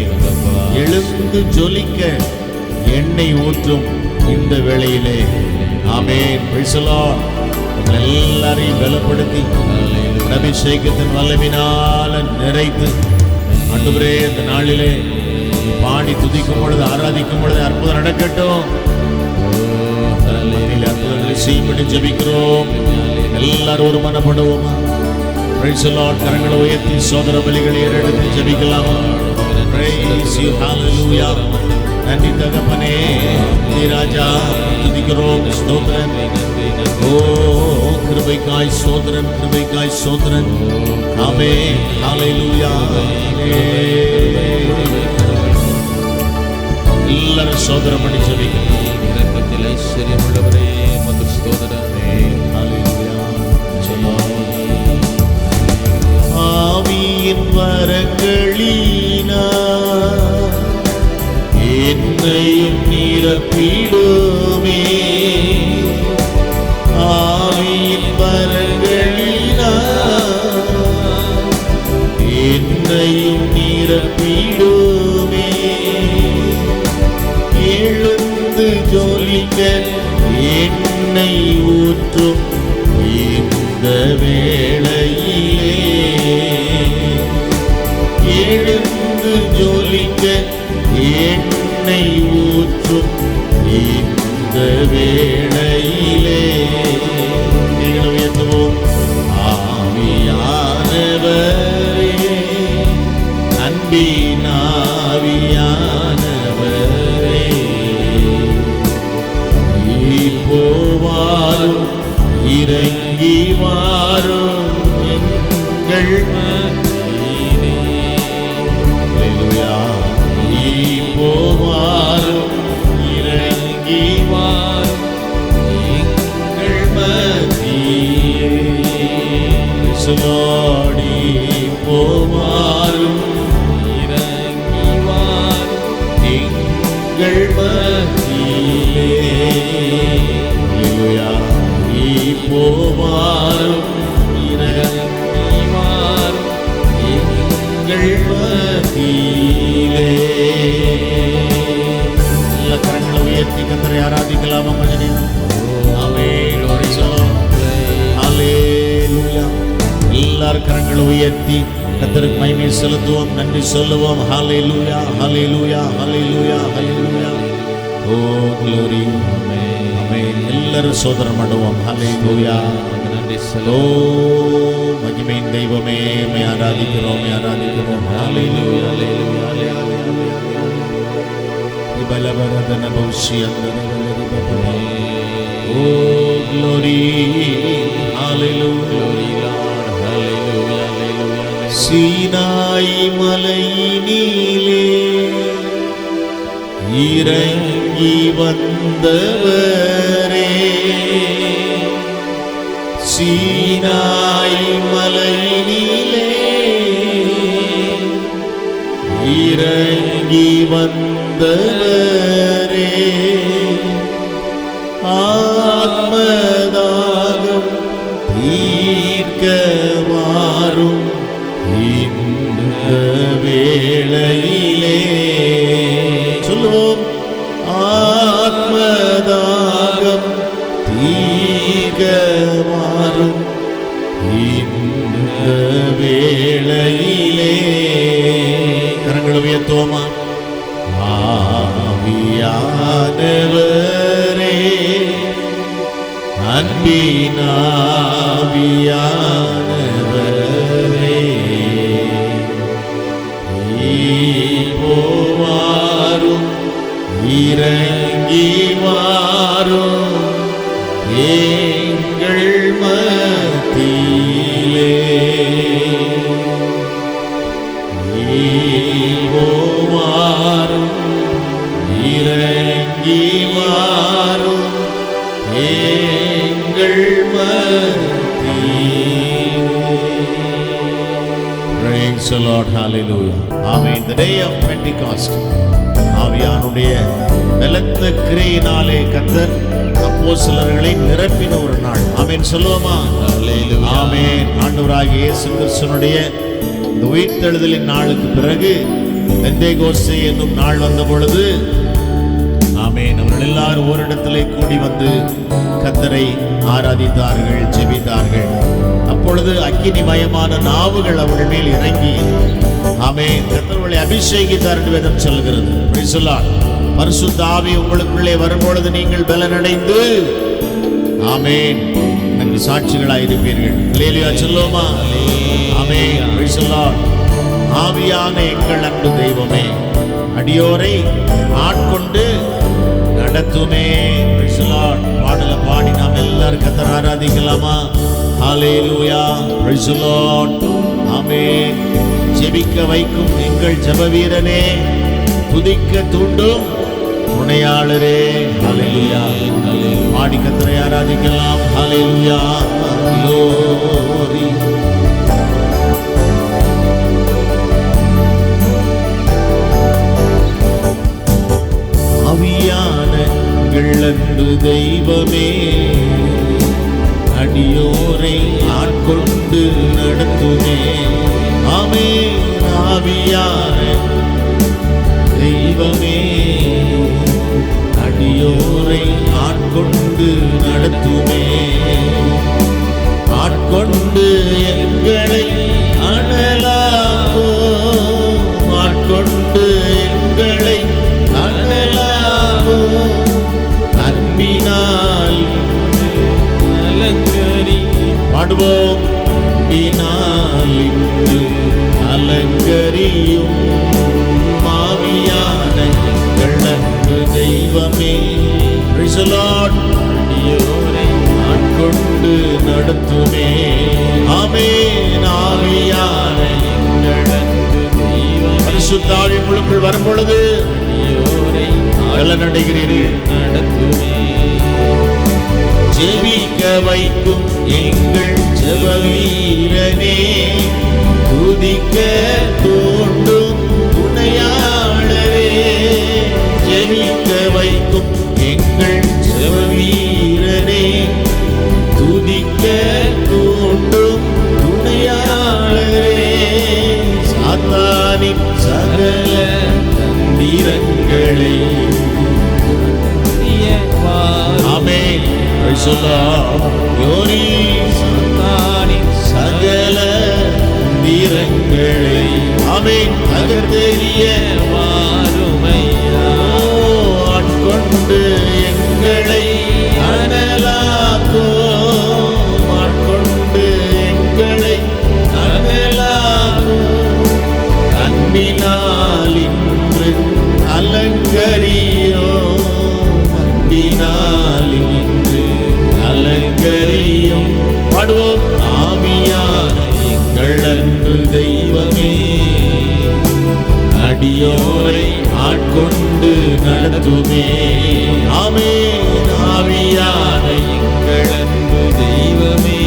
எழுந்து ஜொலிக்க எண்ணெய் ஊற்றும் இந்த வேளையிலே. ஆமென். Praise the Lord. எல்லாரையும் பலப்படுத்தி அபிஷேகத்தின் வல்லமையினால் நிறைத்து ஆண்டவரே இந்த நாளிலே பாடி துதிக்கும் பொழுது ஆராதிக்கும் பொழுது அற்புதம் நடக்கட்டும். அற்புதங்களை செய்யும்படி ஜெபிக்கிறோம். எல்லாரும் ஒரு மனப்படுவோமா? Praise the Lord. கரங்களை உயர்த்தி சோதர பலிகளை ஏறெடுத்து ஜெபிக்கலாமா? Praise you. Hallelujah. நன்றி தகப்பனே, நீ ராஜா, துதிக்கிறோம். ஸ்தோத்திரம். ஓ கிருபைக்காய் ஸ்தோத்திரம், கிருபைக்காய் ஸ்தோத்திரம். ஆமென். ஹல்லேலூயா. எல்லாரும் சோதரம் பண்ணி ஜெபிக்கிறோம். இரக்கத்தில் ஐஸ்வர்யம் உள்ளவரே, உமக்கு ஸ்தோத்திரமே. ஹல்லேலூயா. ஆவியின் வரங்களினால் என்னையும் நிரப்பிடுமே. ஆவியின் வரங்களினால் என்னையும் நிரப்பிடுமே. எழுந்து ஜொலிக்க எண்ணெய் ஊற்றும் இந்த வேளையிலே. எழுந்து ஜொலிக்க எண்ணெய் ஊற்றும் இந்த வேளையிலே. நீங்கள் உயர்த்துவோம். ஆவியானவரே, அன்பினாவியானவரே, போவாரும் இறங்கி வாரும் எங்கள் மத்தியிலே. அல்லேலூயா. போவாரும் இறங்கி வாரும் எங்கள் மத்தியிலே. சொல்லோடி போவாரும் இறங்கி வாரும் எங்கள் மத்தியிலே. அல்லேலூயா. போவாரும் இறங்கி வாரும் எங்கள் மத்தியிலே. எல்லா கரங்களை உயர்த்தி கர்த்தரை ஆராதிக்கலாமா? கொஞ்ச நேரம். ஆமென். ஹல்லேலூயா. எல்லார் கரங்களை உயர்த்தி கர்த்தருக்கு மகிமை செலுத்துவோம், நன்றி சொல்லுவோம். ஹல்லேலூயா, ஹல்லேலூயா, ஹல்லேலூயா, ஹல்லேலூயா. ஓ glory. ஆமென். ஆமென். எல்லாரும் சோதரம் பண்ணுவோம். ஹல்லேலூயா. நன்றி சொல்லுவோம். ஓ மகிமையின் தெய்வமே, உம்மை ஆராதிக்கிறோம், உம்மை ஆராதிக்கிறோம். ஹல்லேலூயா, ஹல்லேலூயா, ஹல்லேலூயா. பலவரதன பௌஷி அந்தரவலரி பபா. ஓ glory. ஹல்லேலூயா. Hallelujah, hallelujah. சீனாய் மலையினிலே இறங்கி வந்தவரே, சீனாய் மலையினிலே இறங்கி வந்தவரே ஆத்மதாகம் தீர்க்க வாரும் இந்த வேளையிலே. சொல்லுவோம், ஆத்மதாகம் தீர்க்க வாரும் இந்த வேளையிலே. கரங்களை உயர்த்துவோமா? ஆவியானவரே, அன்பினாவியானவரே, இப்போ வாரும், இறங்கி வாரும் எங்கள் மத்தியிலே. இப்போ வாரும், இறங்கி வாரும் எங்கள் மத்தியிலே. Praise the Lord, hallelujah. Amen. The day of Pentecost, ஆவியானுடைய பலத்த கிரியினாலே கர்த்தர் அப்போஸ்தலர்களை நிரப்பின ஒரு நாள். ஆமென் சொல்லுவோமா? ஆமென். ஆண்டவராகிய இயேசு கிறிஸ்துவினுடைய இந்த உயிர்த்தெழுதலின் நாளுக்கு பிறகு பெந்தேகோஸ்தே என்னும் நாள் வந்த பொழுது, ஆமென், அவர்கள் எல்லாரும் ஓரிடத்திலே கூடி வந்து கர்த்தரை ஆராதித்தார்கள், ஜெபித்தார்கள். அப்பொழுது அக்கினிமயமான நாவுகள் அவர்கள் மேல் இறங்கி, ஆமென், கர்த்தர்களை அபிஷேகித்தார் என்று வேதம் சொல்கிறது. Price the Lord. பரிசுத்த ஆவி உங்களுக்குள்ளே வரும்பொழுது நீங்கள் பலனடைந்து, ஆமென், எனக்கு சாட்சிகளாய் இருப்பீர்கள். அல்லேலூயா சொல்லுவோமா? ஆமென். Praise the lord. ஆவியான எங்கள் அன்பு தெய்வமே, அடியோரை ஆட்கொண்டு நடத்துமே. Price the Lord. பாடல பாடி நாம் எல்லாரும் கர்த்தரை ஆராதிக்கலாமா? ஹல்லேலூயா. Praise the lord. ஆமென். ஜெபிக்க வைக்கும் எங்கள் ஜெப வீரனே, துதிக்க தூண்டும் துணையாளரே, ஹல்லேலூயா. பாடி கர்த்தரை ஆராதிக்கலாம். ஹல்லேலூயா. glory. ஆவியான எங்கள் அன்பு தெய்வமே, அடியோரை ஆட்கொண்டு நடத்துமே. ஆமென். ஆவியான தெய்வமே, அடியோரை ஆட்கொண்டு நடத்துமே. ஆட்கொண்டு எங்களை அனலாகோ, ஆட்கொண்டு எங்களை அனலாகோ, அன்பினால் அலங்கரி. பாடுவோம். அன்பினால் இன்று அலங்கரியும் ஆவியான எங்கள் அன்பு தெய்வமே. Praise the Lord. அடியோரை ஆட்கொண்டு நடத்துமே. ஆமென். ஆவியான எங்கள் அன்பு தெய்வமே, பரிசுத்த ஆவி உங்களுக்குள் வரும்பொழுது அடியோரை பலனடைகிறீர்கள், நடத்துமே. ஜெபிக்க வைக்கும் எங்கள் ஜெப வீரனே, துதிக்க தூண்டும் துணையாளரே. ஜெபிக்க வைக்கும் எங்கள் ஜெப வீரனே, துதிக்க தூண்டும் துணையாளரே. சாத்தானின் சகல தந்திரங்களை, ஆமென், பிரைஸ் தி லார்ட். யோரி சாத்தானின் சகல தந்திரங்களை, ஆமென், தகர்த்தெறிய வாருமையா. ஆட்கொண்டு எங்களை அனலாக்கோ, ஆட்கொண்டு எங்களை அனலாக்கோ, அன்பினால் இன்று அலங்கரியோ, அன்பினால் இன்று அலங்கரியும். பாடுவோம். ஆவியான எங்கள் அன்பு தெய்வமே, அடியோரை ஆட்கொண்டு நடத்துமே. ஆமென். ஆவியான எங்கள் அன்பு தெய்வமே,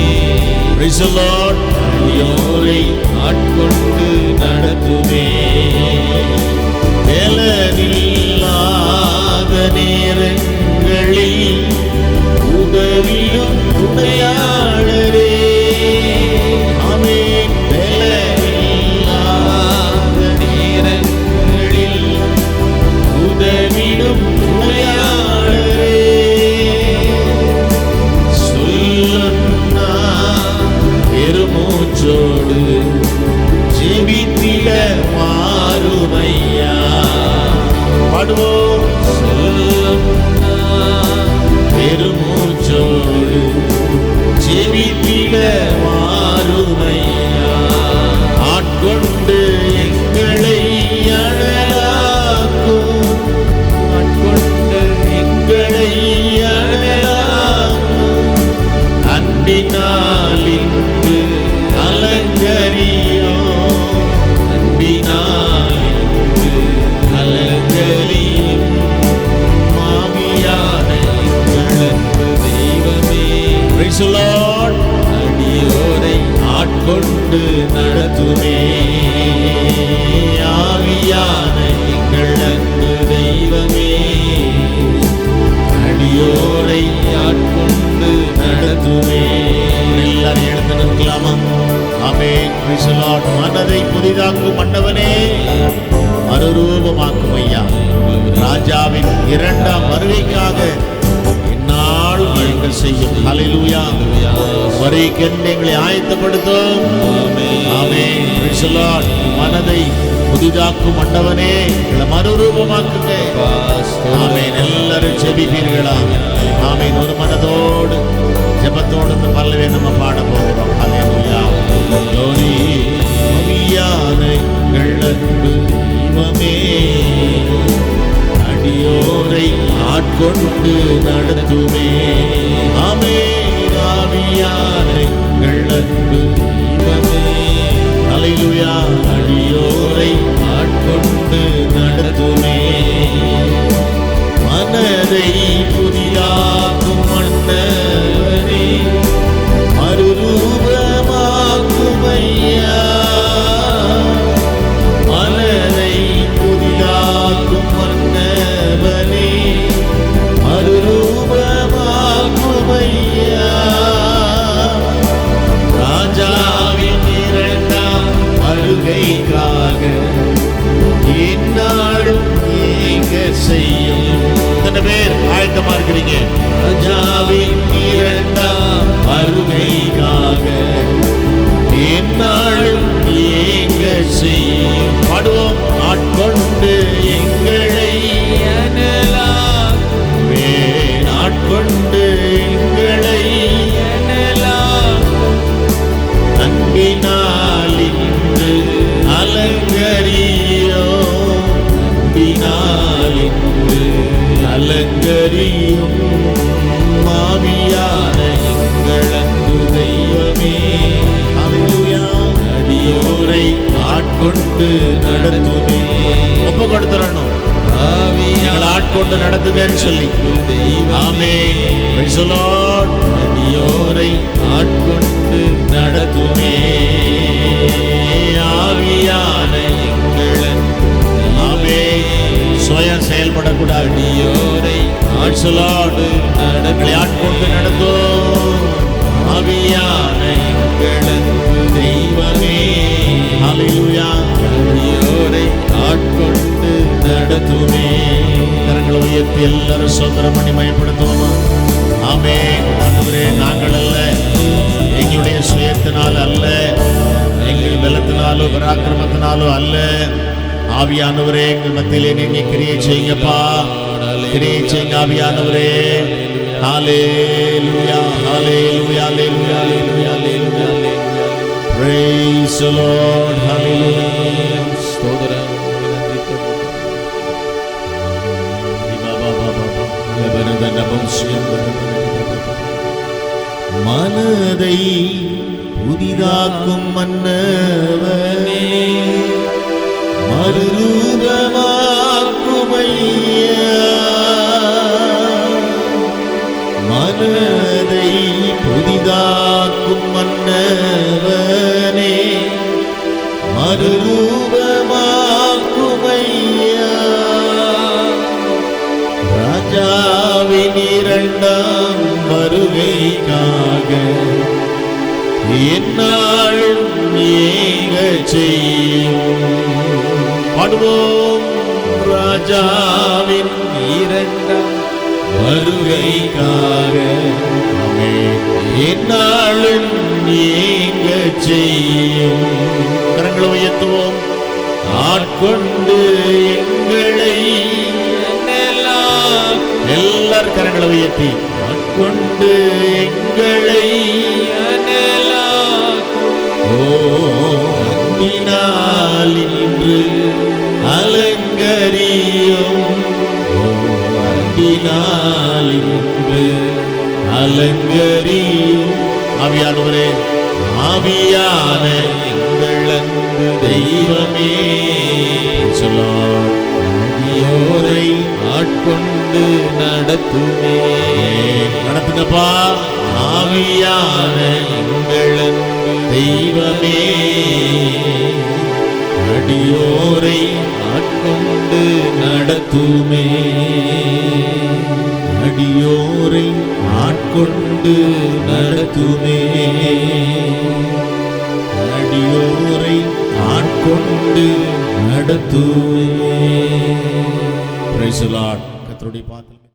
Praise the Lord. அடியோரை ஆட்கொண்டு நடத்துமே. பாடுவோம். சொல்லும் பெருமூச்சோடு ஜெபித்திட மாறுமையா, ஆட்கொண்டு எங்களை அனலாக்கும், ஆட்கொண்டு எங்களை அனலாக்கும், அன்பினால் இன்று அலங்கரியோ, அன்பினால் இன்று அலங்கரியும் மாமியான எங்களன்பு தெய்வமே. Praise the Lord. அடியோரை ஆட்கொண்டு நடத்துமே, ஆவியான எங்கள் அன்பு தெய்வமே, அடியோரை ஆட்கொண்டு நடத்துமே. எல்லாரும் எழுந்து நிற்கலாமா? ஆமென். Praise the Lord. மனதை புதிதாக்கும் மன்னவனே, மறுரூபமாக்கும் ஐயா, ராஜாவின் இரண்டாம் வருகைக்காக இந்நாள் எங்கள் செய்யும் ஹல்லேலூயா வருகைக்கென்று எங்களை ஆயத்தப்படுத்தும். ஆமென். Praise the Lord. மனதை புதிதாக்கும் மன்னவனே, எங்களை மறுரூபமாக்குங்க. ஆமென். எல்லாரும் ஜெபிப்பீர்களா? ஆமென். ஒரு மனதோடு ஜெபத்தோடு இந்த பல்லவியை நம்ம பாட போகிறோம். ஹல்லேலூயா. glory ஆவியான எங்கள் அன்பு தெய்வமே, அடியோரை ஆட்கொண்டு நடத்துமே, ஆமென். ஆவியான எங்கள் அன்பு தெய்வமே, ஹல்லேலூயா, அடியோரை ஆட்கொண்டு நடத்துமே, மனதை புதிதாக்கும் மன்னவனே, மறுரூபமாக்கும் ஐயா, மனதை புதிதாக்கும் மன்னவனே, மறுரூபமாக்கும் ஐயா, ராஜாவின் இரண்டாம் வருகைக்காக எந்நாளும் ஏங்க செய்யும். எத்தனை பேர் ஆயத்தமா இருக்கிறீங்க? ராஜாவின் இரண்டாம் வருகைக்காக எந்நாளும் ஏங்க செய்யும். பாடுவோம். ஆட்கொண்டு எங்களை அனலாக்குமே, ஆட்கொண்டு எங்களை அனலாக்கும், அன்பினால் இன்று அலங்கரியோ, அன்பினால் இன்று அலங்கரியும் மாவியான எங்கள் அன்பு தெய்வமே, ஹல்லேலூயா, அடியோரை ஆட்கொண்டு நடத்துமே. ஒப்பு கொடுத்துடணும். ஆவியால் ஆட்கொண்டு நடத்துவேன்னு சொல்லி. ஆமென். Praise the Lord. அடியோரை ஆட்கொண்டு நடத்துமே, ஆவியான எங்கள் அன்பு. ஆமென். சுயம் செயல்படக்கூடாது. அடியோரை ஆட்சலோடு நடங்களை ஆட்கொண்டு நடத்தும், ஆவியான எங்கள் அன்பு தெய்வமே, ஹல்லேலூயா, அடியோரை ஆட்கொண்டு நடத்துமே. கரங்களை உயர்த்தி எல்லாரும் சுதந்திரம் பண்ணி மயப்படுத்துவோமா? ஆமென். ஆண்டவரே, நாங்கள் அல்ல, எங்களுடைய சுயத்தினால் அல்ல, எங்கள் பலத்தினாலோ பராக்கிரமத்தினாலோ அல்ல, ஆவியானவரே எங்கள் மத்தியிலே நீங்க கிரியை செய்யுங்கப்பா, கிரியை செய்யுங்க ஆவியானவரே. ஹல்லேலூயா, ஹல்லேலூயா, ஹல்லேலூயா, ஹல்லேலூயா, ஹல்லேலூயா. Praise the Lord. Hallelujah. ஸ்தோத்திரம். மனதை புதிதாக்கும் மன்னவனே, மறுரூபமாக்கும் ஐயா, மனதை புதிதாக்கும் மன்னவனே, மறுரூபமாக்கும் ஐயா, ராஜாவின் இரண்டாம் வருகைக்காக எந்நாளும் ஏங்க செய்யும். பாடுவோம். ராஜாவின் இரண்டாம் வருகைக்காக எந்நாளும் ஏங்க செய்யும். கரங்களை உயர்த்துவோம். ஆட்கொண்டு எங்களை ஒருவர் கரங்களை உயர்த்தி ஆட்கொண்டு எங்களை அன்பினால் இன்று அலங்கரியும், அன்பினால் இன்று அலங்கரியும். ஆவியானவரே, ஆவியான எங்கள் அன்பு தெய்வமே ஆவியோரை ஆட்கொண்டு நடத்துமே. நடத்துங்கப்பா. ஆவியான எங்கள் அன்பு தெய்வமே அடியோரை ஆட்கொண்டு நடத்துமே. அடியோரை ஆட்கொண்டு நடத்துமே. அடியோரை ஆட்கொண்டு நடத்துமே. Price the Lord. கர்த்தருடைய பாதத்தில்